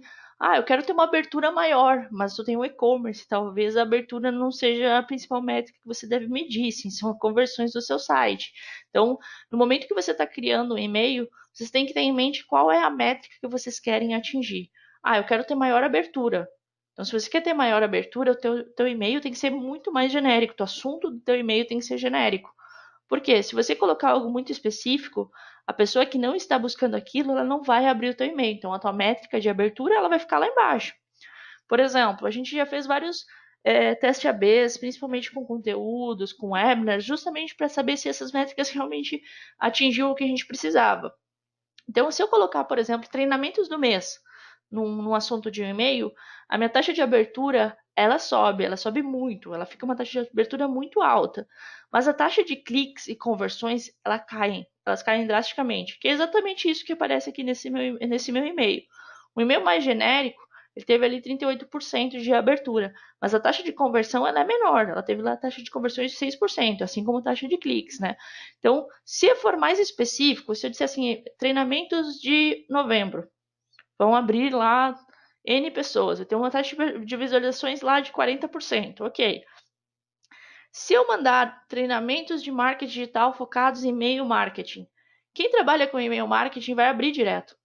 A: eu quero ter uma abertura maior, mas tu tem um e-commerce, talvez a abertura não seja a principal métrica que você deve medir, sim, são as conversões do seu site. Então, no momento que você está criando um e-mail, vocês têm que ter em mente qual é a métrica que vocês querem atingir. Eu quero ter maior abertura. Então, se você quer ter maior abertura, o teu e-mail tem que ser muito mais genérico, o assunto do teu e-mail tem que ser genérico. Porque se você colocar algo muito específico, a pessoa que não está buscando aquilo, ela não vai abrir o teu e-mail. Então, a tua métrica de abertura, ela vai ficar lá embaixo. Por exemplo, a gente já fez vários testes ABs, principalmente com conteúdos, com webinars, justamente para saber se essas métricas realmente atingiam o que a gente precisava. Então, se eu colocar, por exemplo, treinamentos do mês num assunto de um e-mail, a minha taxa de abertura ela sobe muito, ela fica uma taxa de abertura muito alta. Mas a taxa de cliques e conversões, elas caem drasticamente, que é exatamente isso que aparece aqui nesse meu e-mail. O e-mail mais genérico, ele teve ali 38% de abertura, mas a taxa de conversão ela é menor, ela teve lá a taxa de conversões de 6%, assim como a taxa de cliques, né? Então, se for mais específico, se eu disser assim, treinamentos de novembro, vão abrir lá N pessoas, eu tenho uma taxa de visualizações lá de 40%, ok. Se eu mandar treinamentos de marketing digital focados em e-mail marketing, quem trabalha com e-mail marketing vai abrir direto.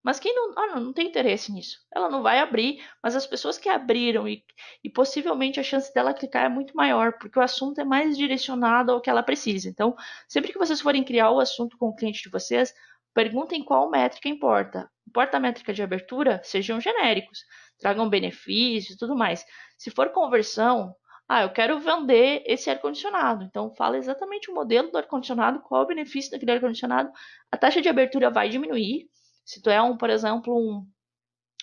A: Mas quem não tem interesse nisso, ela não vai abrir, mas as pessoas que abriram e possivelmente a chance dela clicar é muito maior, porque o assunto é mais direcionado ao que ela precisa. Então, sempre que vocês forem criar o assunto com o cliente de vocês, perguntem qual métrica importa. Importa a métrica de abertura? Sejam genéricos, tragam benefícios e tudo mais. Se for conversão, eu quero vender esse ar-condicionado. Então, fala exatamente o modelo do ar-condicionado, qual é o benefício daquele ar-condicionado. A taxa de abertura vai diminuir. Se tu é, por exemplo,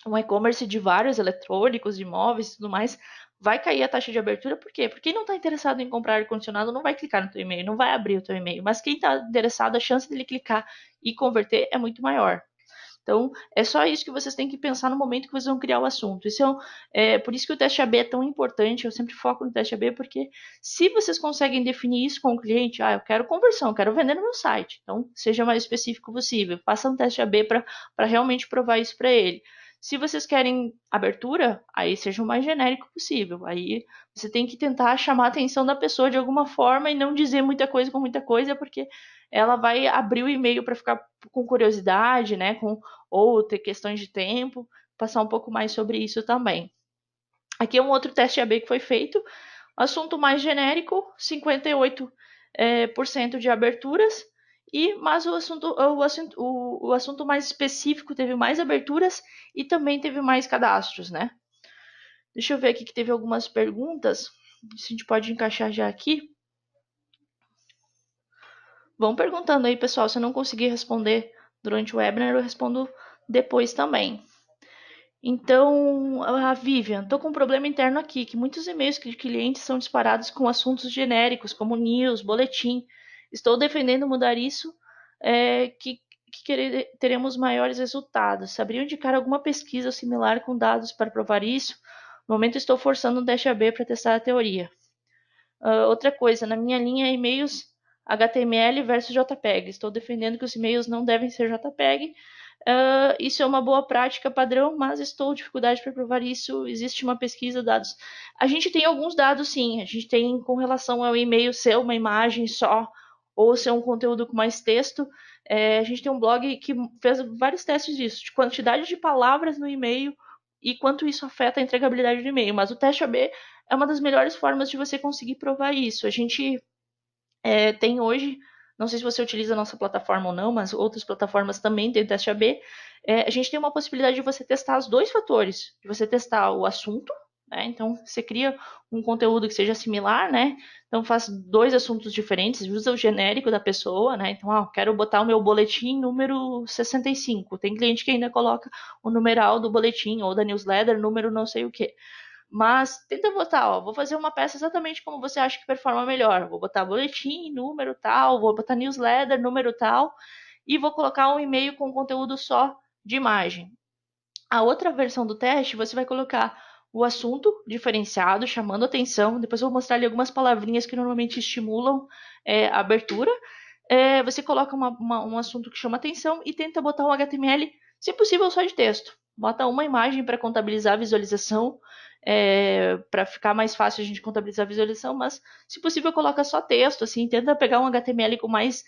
A: um e-commerce de vários eletrônicos, de imóveis e tudo mais, vai cair a taxa de abertura. Por quê? Porque quem não está interessado em comprar ar-condicionado não vai clicar no teu e-mail, não vai abrir o teu e-mail. Mas quem está interessado, a chance dele clicar e converter é muito maior. Então, é só isso que vocês têm que pensar no momento que vocês vão criar o assunto. Por isso que o teste AB é tão importante, eu sempre foco no teste AB, porque se vocês conseguem definir isso com o cliente, eu quero conversão, eu quero vender no meu site. Então, seja o mais específico possível. Faça um teste AB para realmente provar isso para ele. Se vocês querem abertura, aí seja o mais genérico possível. Aí você tem que tentar chamar a atenção da pessoa de alguma forma e não dizer muita coisa com muita coisa, porque ela vai abrir o e-mail para ficar com curiosidade, né? Ou ter questões de tempo, passar um pouco mais sobre isso também. Aqui é um outro teste AB que foi feito. Assunto mais genérico, 58% de aberturas, mas o assunto mais específico teve mais aberturas e também teve mais cadastros, né? Deixa eu ver aqui que teve algumas perguntas, se a gente pode encaixar já aqui. Vão perguntando aí, pessoal, se eu não conseguir responder durante o webinar, eu respondo depois também. Então, a Vivian, estou com um problema interno aqui, que muitos e-mails de clientes são disparados com assuntos genéricos, como news, boletim. Estou defendendo mudar isso, teremos maiores resultados. Saberia indicar alguma pesquisa similar com dados para provar isso? No momento estou forçando um teste AB para testar a teoria. Outra coisa, na minha linha e-mails HTML versus JPEG. Estou defendendo que os e-mails não devem ser JPEG. Isso é uma boa prática padrão, mas estou com dificuldade para provar isso. Existe uma pesquisa, dados. A gente tem alguns dados, sim. A gente tem com relação ao e-mail ser uma imagem só ou ser um conteúdo com mais texto. A gente tem um blog que fez vários testes disso, de quantidade de palavras no e-mail e quanto isso afeta a entregabilidade do e-mail. Mas o teste AB é uma das melhores formas de você conseguir provar isso. A gente tem hoje, não sei se você utiliza a nossa plataforma ou não, mas outras plataformas também têm teste AB. A gente tem uma possibilidade de você testar os dois fatores, de você testar o assunto, né? Então você cria um conteúdo que seja similar, né? Então faz dois assuntos diferentes, usa o genérico da pessoa, né? Então, quero botar o meu boletim número 65. Tem cliente que ainda coloca o numeral do boletim ou da newsletter, número não sei o quê. Mas tenta botar, vou fazer uma peça exatamente como você acha que performa melhor. Vou botar boletim, número tal, vou botar newsletter, número tal, e vou colocar um e-mail com conteúdo só de imagem. A outra versão do teste, você vai colocar o assunto diferenciado, chamando atenção. Depois eu vou mostrar ali algumas palavrinhas que normalmente estimulam a abertura. Você coloca um assunto que chama atenção e tenta botar um HTML, se possível, só de texto. Bota uma imagem para contabilizar a visualização, para ficar mais fácil a gente contabilizar a visualização, mas se possível coloca só texto, assim, tenta pegar um HTML com mais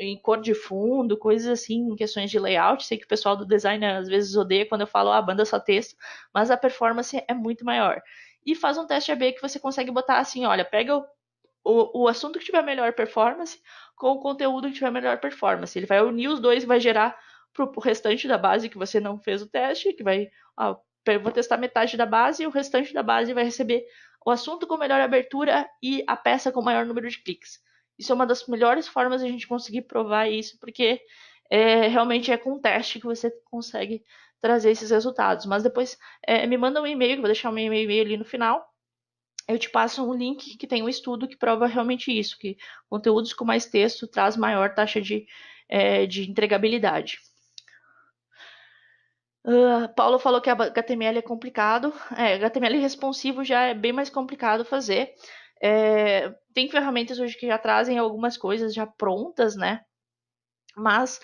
A: em cor de fundo, coisas assim, em questões de layout. Sei que o pessoal do design às vezes odeia quando eu falo, banda só texto, mas a performance é muito maior. E faz um teste AB que você consegue botar assim, olha, pega o assunto que tiver melhor performance com o conteúdo que tiver melhor performance. Ele vai unir os dois e vai gerar para o restante da base que você não fez o teste, que vai, vou testar metade da base e o restante da base vai receber o assunto com melhor abertura e a peça com maior número de cliques. Isso é uma das melhores formas de a gente conseguir provar isso, porque realmente é com o teste que você consegue trazer esses resultados. Mas depois me manda um e-mail, vou deixar o meu e-mail ali no final. Eu te passo um link que tem um estudo que prova realmente isso, que conteúdos com mais texto traz maior taxa de entregabilidade. Paulo falou que a HTML é complicado. HTML responsivo já é bem mais complicado fazer. Tem ferramentas hoje que já trazem algumas coisas já prontas, né? Mas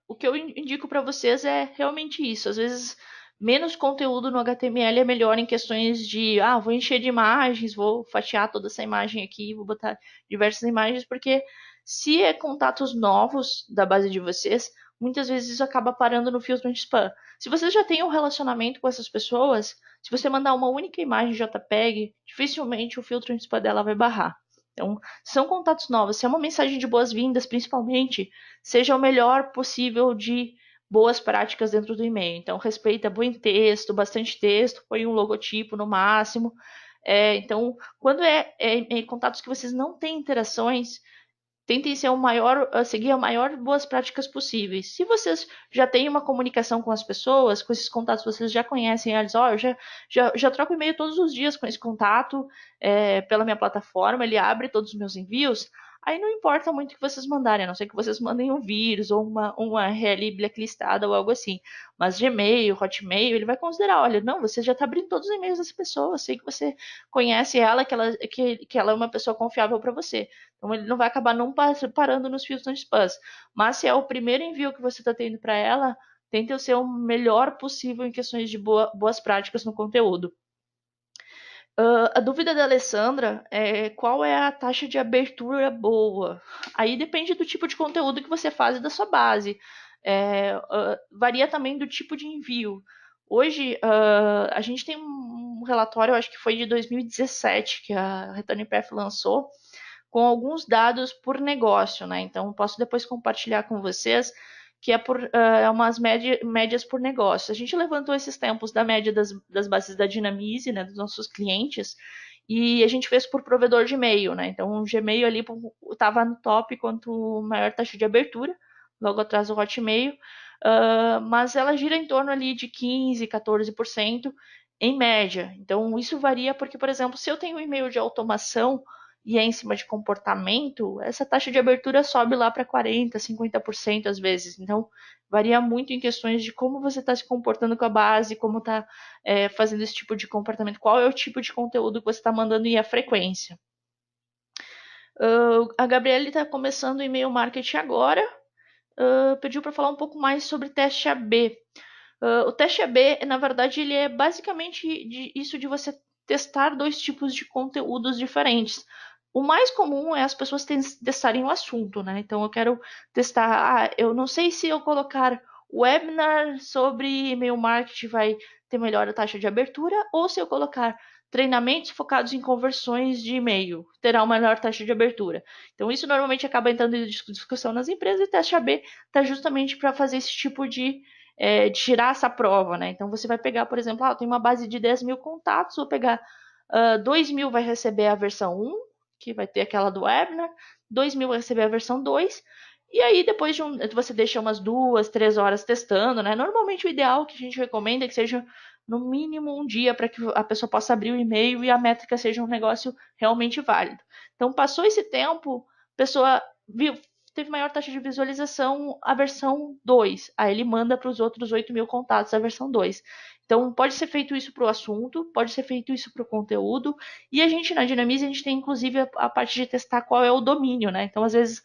A: o que eu indico para vocês é realmente isso. Às vezes, menos conteúdo no HTML é melhor em questões de, vou encher de imagens, vou fatiar toda essa imagem aqui, vou botar diversas imagens, porque se é contatos novos da base de vocês, muitas vezes isso acaba parando no filtro de spam. Se vocês já têm um relacionamento com essas pessoas, se você mandar uma única imagem JPEG, dificilmente o filtro de spam dela vai barrar. Então, são contatos novos. Se é uma mensagem de boas-vindas, principalmente, seja o melhor possível de boas práticas dentro do e-mail. Então, respeita bom texto, bastante texto, põe um logotipo no máximo. Então, quando contatos que vocês não têm interações, tentem ser seguir a maior boas práticas possíveis. Se vocês já têm uma comunicação com as pessoas, com esses contatos vocês já conhecem eles, eu já troco e-mail todos os dias com esse contato pela minha plataforma, ele abre todos os meus envios, aí não importa muito o que vocês mandarem, a não ser que vocês mandem um vírus ou uma URL blacklistada ou algo assim. Mas Gmail, Hotmail, ele vai considerar, olha, não, você já está abrindo todos os e-mails dessa pessoa, eu sei que você conhece ela, que ela é uma pessoa confiável para você. Então ele não vai acabar não parando nos filtros de spam. Mas se é o primeiro envio que você está tendo para ela, tente ser o melhor possível em questões de boas práticas no conteúdo. A dúvida da Alessandra é qual é a taxa de abertura boa. Aí depende do tipo de conteúdo que você faz e da sua base. Varia também do tipo de envio. Hoje, a gente tem um relatório, eu acho que foi de 2017, que a ReturnPath lançou, com alguns dados por negócio, né? Então, posso depois compartilhar com vocês que é por umas médias por negócio. A gente levantou esses tempos da média das bases da Dinamize, né, dos nossos clientes, e a gente fez por provedor de e-mail, né? Então, o Gmail ali estava no top quanto maior taxa de abertura, logo atrás do Hotmail, mas ela gira em torno ali de 15, 14% em média. Então, isso varia porque, por exemplo, se eu tenho um e-mail de automação, e é em cima de comportamento, essa taxa de abertura sobe lá para 40%, 50% às vezes. Então, varia muito em questões de como você está se comportando com a base, como está fazendo esse tipo de comportamento, qual é o tipo de conteúdo que você está mandando e a frequência. A Gabriele está começando o e-mail marketing agora, pediu para falar um pouco mais sobre teste AB. O teste AB, na verdade, ele é basicamente isso de você testar dois tipos de conteúdos diferentes. O mais comum é as pessoas testarem o assunto, né? Então eu quero testar, eu não sei se eu colocar webinar sobre e-mail marketing vai ter melhor taxa de abertura, ou se eu colocar treinamentos focados em conversões de e-mail, terá uma melhor taxa de abertura. Então isso normalmente acaba entrando em discussão nas empresas, e o teste AB está justamente para fazer esse tipo de tirar essa prova, né? Então você vai pegar, por exemplo, eu tenho uma base de 10 mil contatos, vou pegar 2 mil vai receber a versão 1, que vai ter aquela do webinar, 2 mil vai receber a versão 2, e aí depois você deixa umas 2, 3 horas testando, né? Normalmente o ideal que a gente recomenda é que seja no mínimo um dia para que a pessoa possa abrir o e-mail e a métrica seja um negócio realmente válido. Então passou esse tempo, a pessoa viu, teve maior taxa de visualização a versão 2. Aí ele manda para os outros 8 mil contatos a versão 2. Então, pode ser feito isso para o assunto, pode ser feito isso para o conteúdo. E a gente, na Dinamize, a gente tem, inclusive, a parte de testar qual é o domínio, né? Então, às vezes,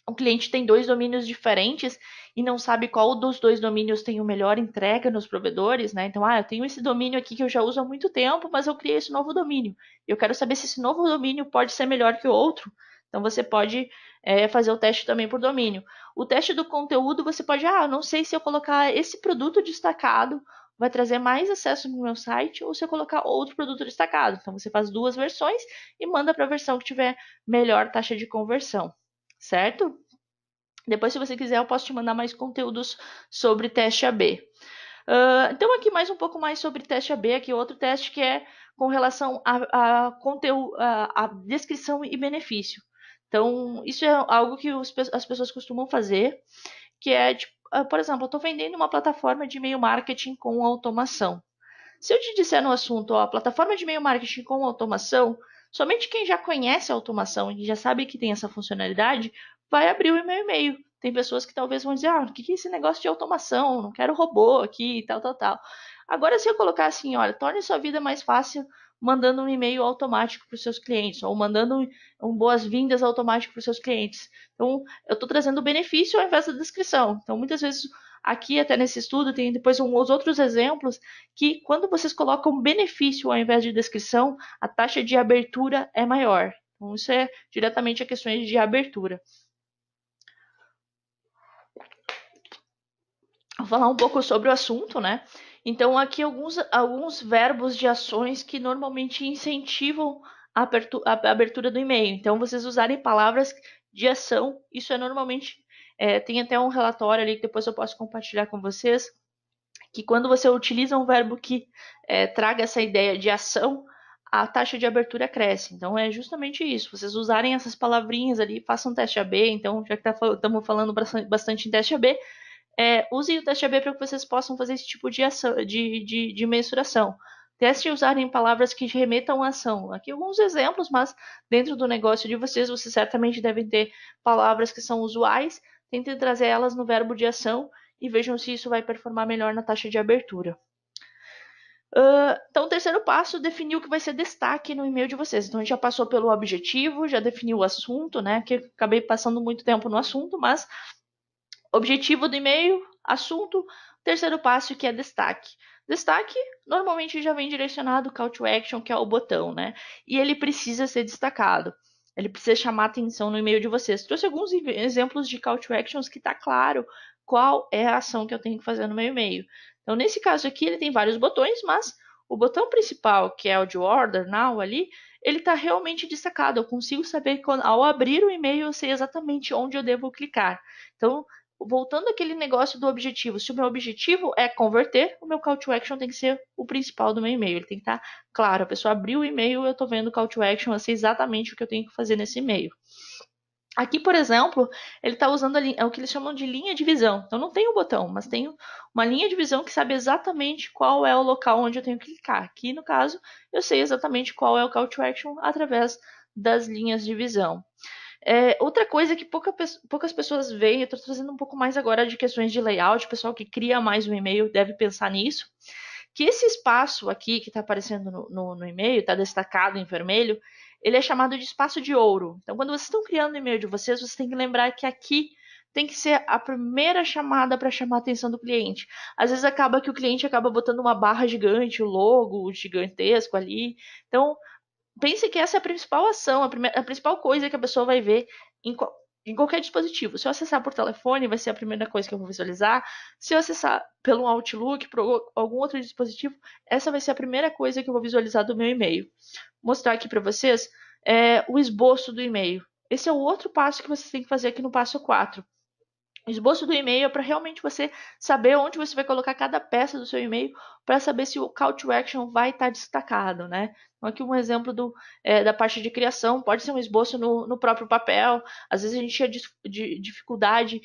A: o cliente tem dois domínios diferentes e não sabe qual dos dois domínios tem o melhor entrega nos provedores, né? Então, eu tenho esse domínio aqui que eu já uso há muito tempo, mas eu criei esse novo domínio. Eu quero saber se esse novo domínio pode ser melhor que o outro. Então, você pode fazer o teste também por domínio. O teste do conteúdo, você pode, não sei se eu colocar esse produto destacado vai trazer mais acesso no meu site ou se eu colocar outro produto destacado. Então, você faz duas versões e manda para a versão que tiver melhor taxa de conversão, certo? Depois, se você quiser, eu posso te mandar mais conteúdos sobre teste AB. Então, aqui mais um pouco mais sobre teste AB, aqui outro teste que é com relação a conteúdo, a descrição e benefício. Então, isso é algo que as pessoas costumam fazer, que é, tipo, por exemplo, eu estou vendendo uma plataforma de e-mail marketing com automação. Se eu te disser no assunto, a plataforma de e-mail marketing com automação, somente quem já conhece a automação e já sabe que tem essa funcionalidade vai abrir o meu e-mail. Tem pessoas que talvez vão dizer, o que é esse negócio de automação? Não quero robô aqui, tal, tal, tal. Agora, se eu colocar assim, olha, torne sua vida mais fácil mandando um e-mail automático para os seus clientes, ou mandando boas-vindas automático para os seus clientes. Então, eu estou trazendo o benefício ao invés da descrição. Então, muitas vezes, aqui até nesse estudo, tem depois os outros exemplos, que quando vocês colocam benefício ao invés de descrição, a taxa de abertura é maior. Então, isso é diretamente a questões de abertura. Vou falar um pouco sobre o assunto, né? Então, aqui alguns verbos de ações que normalmente incentivam a abertura do e-mail. Então, vocês usarem palavras de ação, isso é normalmente. Tem até um relatório ali que depois eu posso compartilhar com vocês, que quando você utiliza um verbo que traga essa ideia de ação, a taxa de abertura cresce. Então, é justamente isso. Vocês usarem essas palavrinhas ali, façam um teste AB. Então, já que estamos falando bastante em teste AB, usem o teste AB para que vocês possam fazer esse tipo de ação, de mensuração. Teste usarem palavras que remetam à ação. Aqui alguns exemplos, mas dentro do negócio de vocês certamente devem ter palavras que são usuais. Tentem trazer elas no verbo de ação e vejam se isso vai performar melhor na taxa de abertura. Então, o terceiro passo, definir o que vai ser destaque no e-mail de vocês. Então, a gente já passou pelo objetivo, já definiu o assunto, né? Que eu acabei passando muito tempo no assunto, mas objetivo do e-mail, assunto, terceiro passo que é destaque. Destaque normalmente já vem direcionado ao call to action, que é o botão, né? E ele precisa ser destacado. Ele precisa chamar atenção no e-mail de vocês. Trouxe alguns exemplos de call to actions que está claro qual é a ação que eu tenho que fazer no meu e-mail. Então, nesse caso aqui, ele tem vários botões, mas o botão principal, que é o de Order Now ali, ele está realmente destacado. Eu consigo saber, ao abrir o e-mail, eu sei exatamente onde eu devo clicar. Então, voltando àquele negócio do objetivo, se o meu objetivo é converter, o meu call to action tem que ser o principal do meu e-mail. Ele tem que estar claro. A pessoa abriu o e-mail, eu estou vendo o call to action, eu sei exatamente o que eu tenho que fazer nesse e-mail. Aqui, por exemplo, ele está usando o que eles chamam de linha de visão. Então, não tem um botão, mas tem uma linha de visão que sabe exatamente qual é o local onde eu tenho que clicar. Aqui, no caso, eu sei exatamente qual é o call to action através das linhas de visão. Outra coisa que poucas pessoas veem, eu estou trazendo um pouco mais agora de questões de layout, o pessoal que cria mais um e-mail deve pensar nisso, que esse espaço aqui que está aparecendo no e-mail, está destacado em vermelho, ele é chamado de espaço de ouro. Então, quando vocês estão criando o e-mail de vocês têm que lembrar que aqui tem que ser a primeira chamada para chamar a atenção do cliente. Às vezes acaba que o cliente acaba botando uma barra gigante, o logo gigantesco ali. Então, pense que essa é a principal ação, a principal coisa que a pessoa vai ver em qualquer dispositivo. Se eu acessar por telefone, vai ser a primeira coisa que eu vou visualizar. Se eu acessar pelo Outlook, por algum outro dispositivo, essa vai ser a primeira coisa que eu vou visualizar do meu e-mail. Vou mostrar aqui para vocês o esboço do e-mail. Esse é o outro passo que vocês têm que fazer aqui no passo 4. O esboço do e-mail é para realmente você saber onde você vai colocar cada peça do seu e-mail para saber se o call to action vai estar destacado, né? Então, aqui um exemplo da parte de criação, pode ser um esboço no próprio papel. Às vezes a gente tinha dificuldade,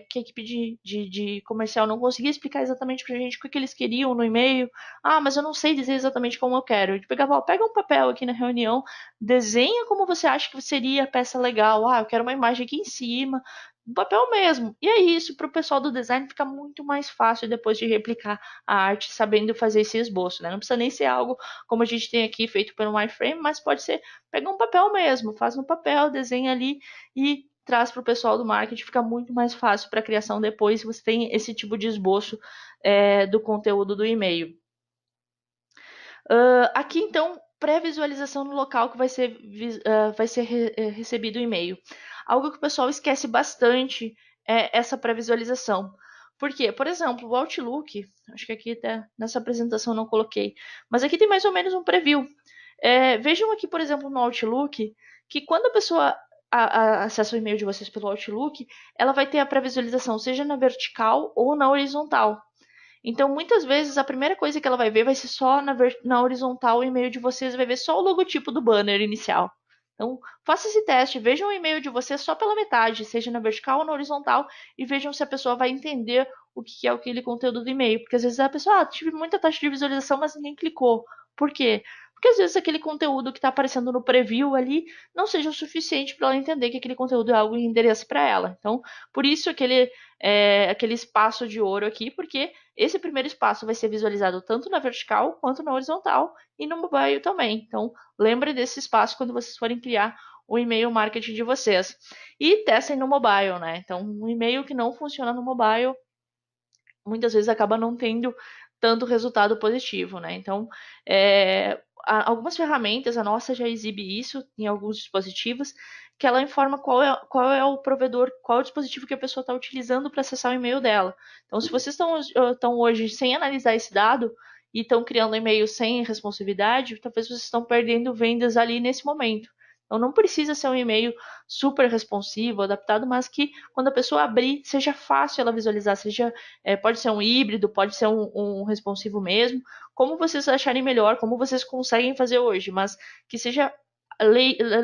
A: que a equipe de comercial não conseguia explicar exatamente para a gente o que eles queriam no e-mail. Ah, mas eu não sei dizer exatamente como eu quero. A gente pegava, ó, pega um papel aqui na reunião, desenha como você acha que seria a peça legal. Ah, eu quero uma imagem aqui em cima, no papel mesmo. E é isso, para o pessoal do design fica muito mais fácil depois de replicar a arte, sabendo fazer esse esboço, né? Não precisa nem ser algo como a gente tem aqui feito pelo wireframe, mas pode ser, pega um papel mesmo, faz no papel, desenha ali e traz para o pessoal do marketing, fica muito mais fácil para a criação depois se você tem esse tipo de esboço do conteúdo do e-mail. Aqui então, pré-visualização no local que vai ser recebido o e-mail. Algo que o pessoal esquece bastante é essa pré-visualização. Por quê? Por exemplo, o Outlook, acho que aqui até nessa apresentação não coloquei, mas aqui tem mais ou menos um preview. Vejam aqui, por exemplo, no Outlook, que quando a pessoa acessa o e-mail de vocês pelo Outlook, ela vai ter a pré-visualização, seja na vertical ou na horizontal. Então, muitas vezes, a primeira coisa que ela vai ver vai ser só na horizontal o e-mail de vocês, vai ver só o logotipo do banner inicial. Então, faça esse teste, vejam o e-mail de vocês só pela metade, seja na vertical ou na horizontal, e vejam se a pessoa vai entender o que é aquele conteúdo do e-mail. Porque às vezes a pessoa, tive muita taxa de visualização, mas ninguém clicou. Por quê? Porque às vezes aquele conteúdo que está aparecendo no preview ali não seja o suficiente para ela entender que aquele conteúdo é algo de interesse para ela. Então, por isso aquele espaço de ouro aqui, porque esse primeiro espaço vai ser visualizado tanto na vertical quanto na horizontal e no mobile também. Então, lembre desse espaço quando vocês forem criar o e-mail marketing de vocês. E testem no mobile, né? Então, um e-mail que não funciona no mobile, muitas vezes acaba não tendo tanto resultado positivo, né? Então, algumas ferramentas, a nossa já exibe isso em alguns dispositivos, que ela informa qual é o provedor, qual é o dispositivo que a pessoa está utilizando para acessar o e-mail dela. Então, se vocês estão hoje sem analisar esse dado e estão criando e-mail sem responsividade, talvez vocês estão perdendo vendas ali nesse momento. Então, não precisa ser um e-mail super responsivo, adaptado, mas que quando a pessoa abrir, seja fácil ela visualizar, pode ser um híbrido, pode ser um responsivo mesmo, como vocês acharem melhor, como vocês conseguem fazer hoje, mas que seja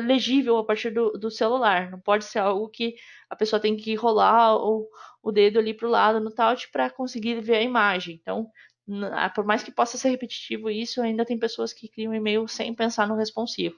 A: legível a partir do celular. Não pode ser algo que a pessoa tem que rolar o dedo ali para o lado no touch para conseguir ver a imagem. Então, Por mais que possa ser repetitivo isso, ainda tem pessoas que criam e-mail sem pensar no responsivo.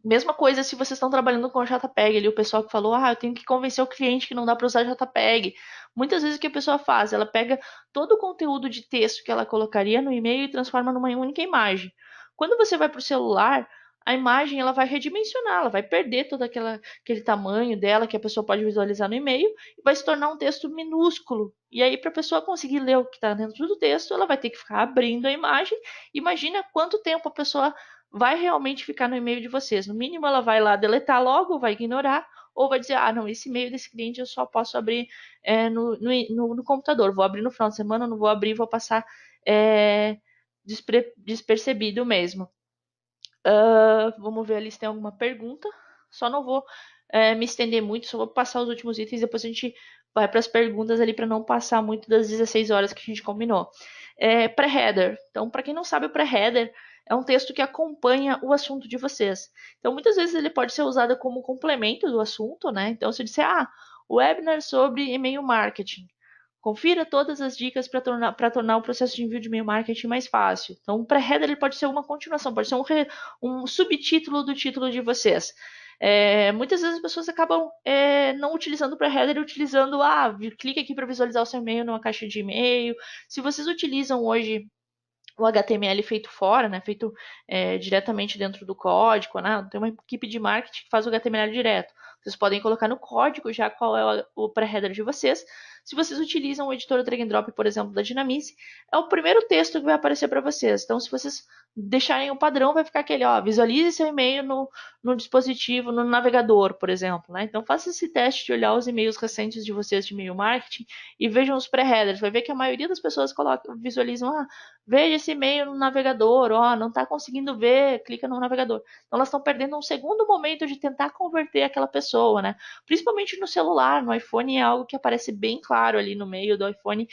A: Mesma coisa se vocês estão trabalhando com JPEG, ali o pessoal que falou, eu tenho que convencer o cliente que não dá para usar JPEG. Muitas vezes o que a pessoa faz, ela pega todo o conteúdo de texto que ela colocaria no e-mail e transforma numa única imagem. Quando você vai para o celular, a imagem ela vai redimensionar, ela vai perder todo aquele tamanho dela que a pessoa pode visualizar no e-mail e vai se tornar um texto minúsculo. E aí, para a pessoa conseguir ler o que está dentro do texto, ela vai ter que ficar abrindo a imagem. Imagina quanto tempo a pessoa vai realmente ficar no e-mail de vocês. No mínimo, ela vai lá deletar logo, vai ignorar, ou vai dizer, não, esse e-mail desse cliente eu só posso abrir no computador. Vou abrir no final de semana, não vou abrir, vou passar despercebido mesmo. Vamos ver ali se tem alguma pergunta. Só não vou me estender muito, só vou passar os últimos itens, depois a gente vai para as perguntas ali para não passar muito das 16 horas que a gente combinou. Pré-header. Então, para quem não sabe, o pré-header é um texto que acompanha o assunto de vocês. Então, muitas vezes ele pode ser usado como complemento do assunto, né? Então, se eu disser, webinar sobre e-mail marketing. Confira todas as dicas para tornar o processo de envio de e-mail marketing mais fácil. Então, o pré-header pode ser uma continuação, pode ser um subtítulo do título de vocês. Muitas vezes as pessoas acabam não utilizando o pré-header, utilizando, clique aqui para visualizar o seu e-mail numa caixa de e-mail. Se vocês utilizam hoje o HTML feito fora, né, feito diretamente dentro do código, né, tem uma equipe de marketing que faz o HTML direto. Vocês podem colocar no código já qual é o pré-header de vocês. Se vocês utilizam o editor drag and drop, por exemplo, da Dynamics, é o primeiro texto que vai aparecer para vocês. Então, se vocês deixarem o padrão, vai ficar aquele, visualize seu e-mail no dispositivo, no navegador, por exemplo. Né? Então, faça esse teste de olhar os e-mails recentes de vocês de e-mail marketing e vejam os pré-headers. Vai ver que a maioria das pessoas visualizam, veja esse e-mail no navegador, não está conseguindo ver, clica no navegador. Então, elas estão perdendo um segundo momento de tentar converter aquela pessoa, né? Principalmente no celular, no iPhone é algo que aparece bem claro ali no meio do iPhone,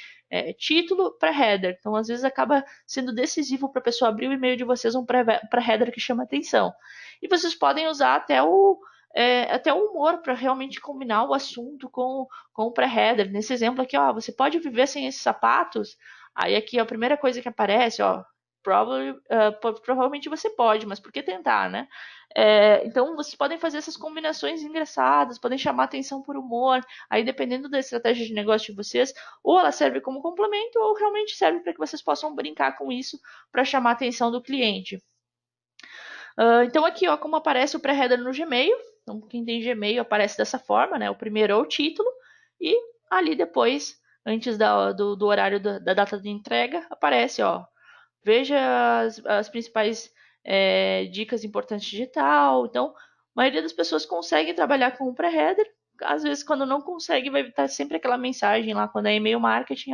A: título pré-header. Então, às vezes acaba sendo decisivo para a pessoa abrir o e-mail de vocês um pré-header que chama atenção. E vocês podem usar até o humor para realmente combinar o assunto com o pré-header. Nesse exemplo aqui, você pode viver sem esses sapatos? Aí aqui a primeira coisa que aparece, provavelmente você pode, mas por que tentar, né? Então vocês podem fazer essas combinações engraçadas, podem chamar atenção por humor. Aí dependendo da estratégia de negócio de vocês, ou ela serve como complemento, ou realmente serve para que vocês possam brincar com isso para chamar a atenção do cliente. Então aqui, como aparece o pré-header no Gmail. Então quem tem Gmail aparece dessa forma, né? O primeiro é o título e ali depois, antes do horário da data de entrega, aparece, veja as principais dicas importantes de tal. Então, a maioria das pessoas consegue trabalhar com o pré-header. Às vezes, quando não consegue, vai estar sempre aquela mensagem lá, quando é e-mail marketing,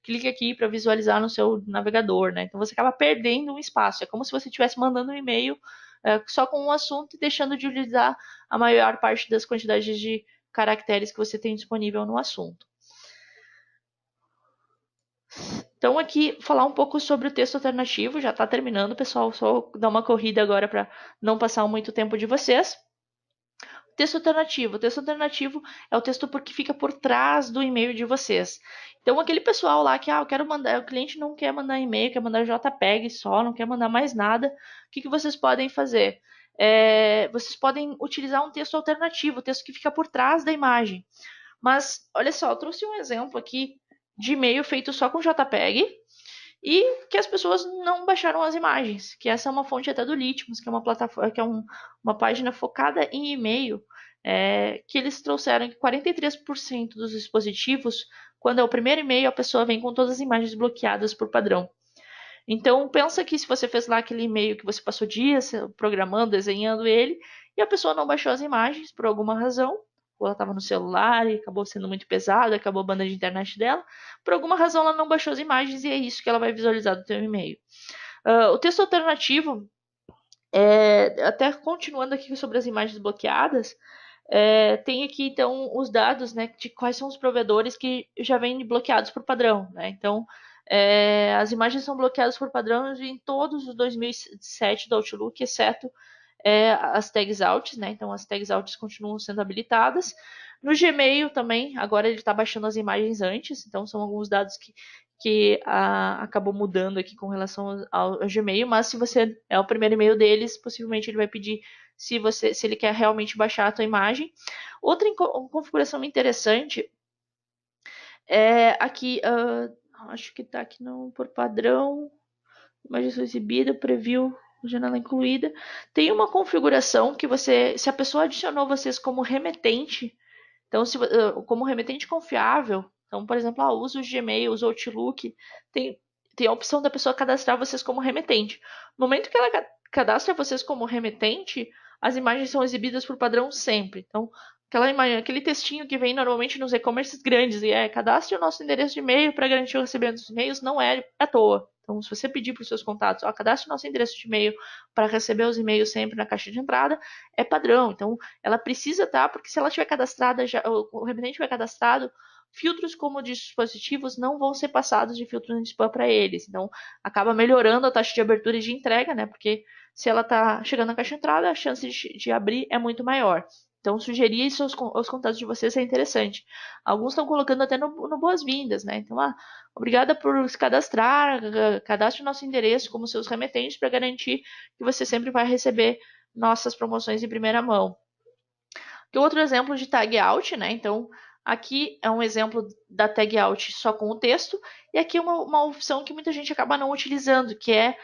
A: clique aqui para visualizar no seu navegador, né? Então, você acaba perdendo um espaço. É como se você estivesse mandando um e-mail só com um assunto e deixando de utilizar a maior parte das quantidades de caracteres que você tem disponível no assunto. Então, aqui, falar um pouco sobre o texto alternativo. Já está terminando, pessoal. Só dar uma corrida agora para não passar muito tempo de vocês. Texto alternativo. O texto alternativo é o texto que fica por trás do e-mail de vocês. Então, aquele pessoal lá que eu quero mandar, o cliente não quer mandar e-mail, quer mandar JPEG só, não quer mandar mais nada. O que vocês podem fazer? Vocês podem utilizar um texto alternativo, o texto que fica por trás da imagem. Mas, olha só, eu trouxe um exemplo aqui de e-mail feito só com JPEG e que as pessoas não baixaram as imagens, que essa é uma fonte até do Litmus, que é uma plataforma, que é uma página focada em e-mail, que eles trouxeram que 43% dos dispositivos, quando é o primeiro e-mail, a pessoa vem com todas as imagens bloqueadas por padrão. Então, pensa que se você fez lá aquele e-mail que você passou dias programando, desenhando ele, e a pessoa não baixou as imagens por alguma razão, ou ela estava no celular e acabou sendo muito pesado, acabou a banda de internet dela, por alguma razão ela não baixou as imagens e é isso que ela vai visualizar do seu e-mail. O texto alternativo, até continuando aqui sobre as imagens bloqueadas, tem aqui então os dados, né, de quais são os provedores que já vêm bloqueados por padrão, né? Então, as imagens são bloqueadas por padrão em todos os 2007 do Outlook, exceto as tags out, né? Então as tags out continuam sendo habilitadas. No Gmail também, agora ele está baixando as imagens antes, então são alguns dados que acabou mudando aqui com relação ao Gmail, mas se você é o primeiro e-mail deles, possivelmente ele vai pedir se ele quer realmente baixar a tua imagem. Outra configuração interessante é aqui, acho que está aqui não, por padrão, imagem exibida, preview, janela incluída. Tem uma configuração que se a pessoa adicionou vocês como remetente, então como remetente confiável, então, por exemplo, usa o Gmail, usa o Outlook, tem a opção da pessoa cadastrar vocês como remetente. No momento que ela cadastra vocês como remetente, as imagens são exibidas por padrão sempre. Então, aquela imagem, aquele textinho que vem normalmente nos e-commerces grandes e cadastre o nosso endereço de e-mail para garantir o recebimento dos e-mails, não é à toa. Então, se você pedir para os seus contatos, cadastre o nosso endereço de e-mail para receber os e-mails sempre na caixa de entrada, é padrão. Então, ela precisa estar, porque se ela tiver cadastrada, o remetente tiver cadastrado, filtros como de dispositivos não vão ser passados de filtro de spam para eles. Então, acaba melhorando a taxa de abertura e de entrega, né? Porque se ela está chegando na caixa de entrada, a chance de abrir é muito maior. Então, sugerir isso aos contatos de vocês é interessante. Alguns estão colocando até no boas-vindas, né? Então, obrigada por se cadastrar, cadastre o nosso endereço como seus remetentes para garantir que você sempre vai receber nossas promoções em primeira mão. Outro exemplo de tag out, né? Então, aqui é um exemplo da tag out só com o texto, e aqui uma opção que muita gente acaba não utilizando, que é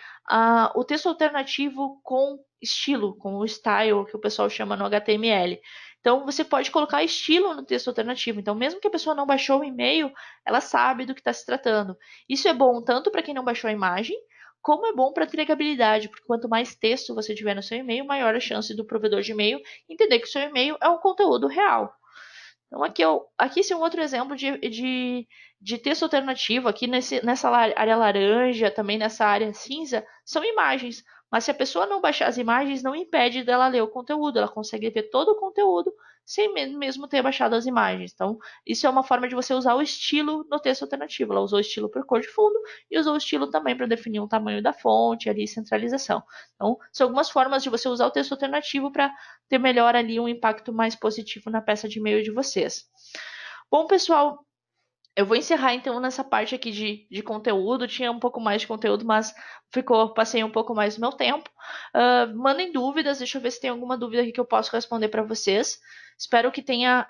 A: o texto alternativo com estilo, com o style, que o pessoal chama no HTML. Então, você pode colocar estilo no texto alternativo. Então, mesmo que a pessoa não baixou o e-mail, ela sabe do que está se tratando. Isso é bom tanto para quem não baixou a imagem, como é bom para entregabilidade, porque quanto mais texto você tiver no seu e-mail, maior a chance do provedor de e-mail entender que o seu e-mail é um conteúdo real. Então, aqui esse é um outro exemplo de texto alternativo. Aqui nessa área laranja, também nessa área cinza, são imagens. Mas se a pessoa não baixar as imagens, não impede dela ler o conteúdo. Ela consegue ver todo o conteúdo sem mesmo ter baixado as imagens. Então, isso é uma forma de você usar o estilo no texto alternativo. Ela usou o estilo por cor de fundo e usou o estilo também para definir o tamanho da fonte ali, centralização. Então, são algumas formas de você usar o texto alternativo para ter melhor ali um impacto mais positivo na peça de e-mail de vocês. Bom, pessoal, eu vou encerrar então nessa parte aqui de conteúdo. Tinha um pouco mais de conteúdo, mas passei um pouco mais do meu tempo. Mandem dúvidas, deixa eu ver se tem alguma dúvida aqui que eu posso responder para vocês. Espero que tenha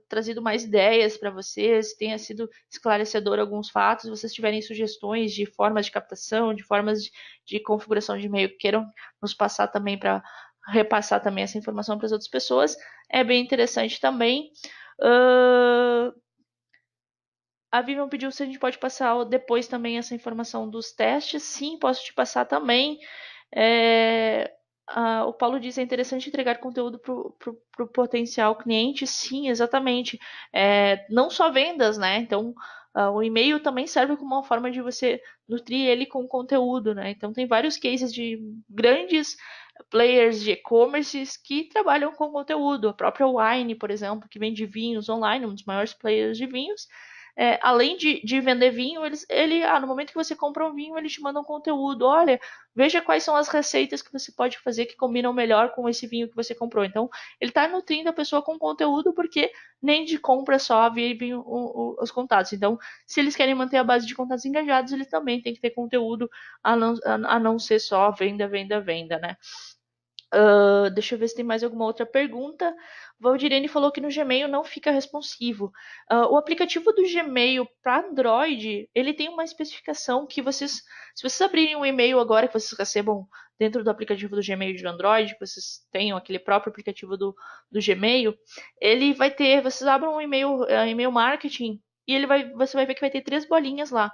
A: trazido mais ideias para vocês, tenha sido esclarecedor alguns fatos. Se vocês tiverem sugestões de formas de captação, de formas de configuração de e-mail que queiram nos passar também para repassar também essa informação para as outras pessoas, é bem interessante também. A Vivian pediu se a gente pode passar depois também essa informação dos testes. Sim, posso te passar também. O Paulo diz que é interessante entregar conteúdo para o potencial cliente. Sim, exatamente. Não só vendas, né? Então, o e-mail também serve como uma forma de você nutrir ele com conteúdo, né? Então, tem vários cases de grandes players de e-commerce que trabalham com conteúdo. A própria Wine, por exemplo, que vende vinhos online, um dos maiores players de vinhos, além de vender vinho, no momento que você compra um vinho, ele te manda um conteúdo. Olha, veja quais são as receitas que você pode fazer que combinam melhor com esse vinho que você comprou. Então, ele está nutrindo a pessoa com conteúdo, porque nem de compra só vivem os contatos. Então, se eles querem manter a base de contatos engajados, eles também têm que ter conteúdo, a não ser só venda, venda, venda, né? Deixa eu ver se tem mais alguma outra pergunta. Valdirene falou que no Gmail não fica responsivo. O aplicativo do Gmail para Android, ele tem uma especificação que se vocês abrirem um e-mail agora que vocês recebam dentro do aplicativo do Gmail de Android, que vocês tenham aquele próprio aplicativo do Gmail, ele vai ter, vocês abram um e-mail marketing e você vai ver que vai ter 3 bolinhas lá.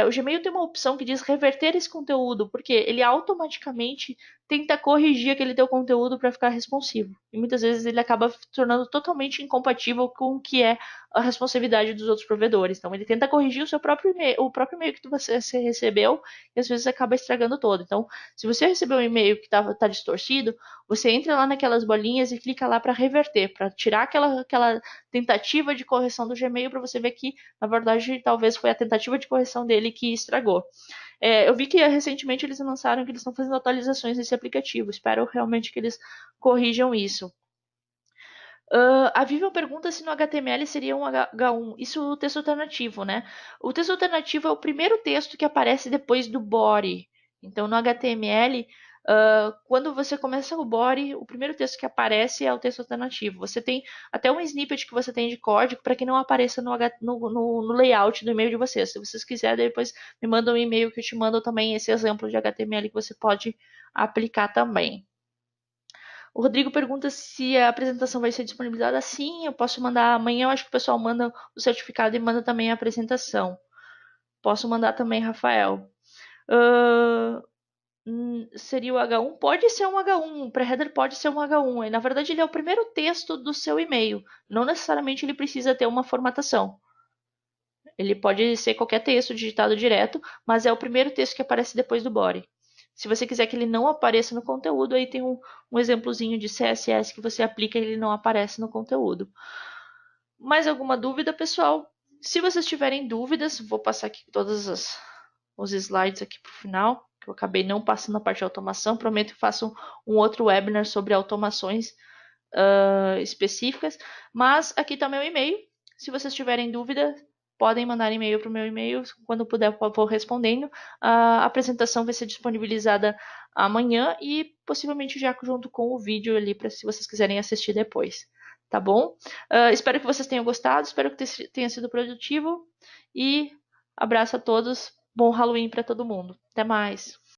A: O Gmail tem uma opção que diz reverter esse conteúdo, porque ele automaticamente tenta corrigir aquele teu conteúdo para ficar responsivo. E muitas vezes ele acaba se tornando totalmente incompatível com o que é a responsividade dos outros provedores. Então ele tenta corrigir o próprio e-mail que você recebeu e às vezes acaba estragando todo. Então, se você recebeu um e-mail que tá distorcido, você entra lá naquelas bolinhas e clica lá para reverter, para tirar aquela tentativa de correção do Gmail para você ver que, na verdade, talvez foi a tentativa de correção dele que estragou. Eu vi que recentemente eles lançaram que eles estão fazendo atualizações nesse aplicativo. Espero realmente que eles corrijam isso. A Vivian pergunta se no HTML seria um H1. Isso é o texto alternativo, né? O texto alternativo é o primeiro texto que aparece depois do body. Então, no HTML, quando você começa o body, o primeiro texto que aparece é o texto alternativo. Você tem até um snippet que você tem de código para que não apareça no layout do e-mail de vocês. Se vocês quiserem, depois me mandam um e-mail que eu te mando também esse exemplo de HTML que você pode aplicar também. O Rodrigo pergunta se a apresentação vai ser disponibilizada. Sim, eu posso mandar amanhã. Eu acho que o pessoal manda o certificado e manda também a apresentação. Posso mandar também, Rafael. Uh, seria o H1? Pode ser um H1. O pré-header pode ser um H1. E, na verdade, ele é o primeiro texto do seu e-mail. Não necessariamente ele precisa ter uma formatação. Ele pode ser qualquer texto digitado direto, mas é o primeiro texto que aparece depois do body. Se você quiser que ele não apareça no conteúdo, aí tem um exemplozinho de CSS que você aplica e ele não aparece no conteúdo. Mais alguma dúvida, pessoal? Se vocês tiverem dúvidas, vou passar aqui todos os slides aqui para o final, que eu acabei não passando a parte de automação. Prometo que faço um outro webinar sobre automações específicas. Mas aqui está meu e-mail. Se vocês tiverem dúvida, podem mandar e-mail para o meu e-mail. Quando puder, eu vou respondendo. A apresentação vai ser disponibilizada amanhã e possivelmente já junto com o vídeo ali, para se vocês quiserem assistir depois. Tá bom? Espero que vocês tenham gostado, espero que tenha sido produtivo e abraço a todos. Bom Halloween para todo mundo. Até mais.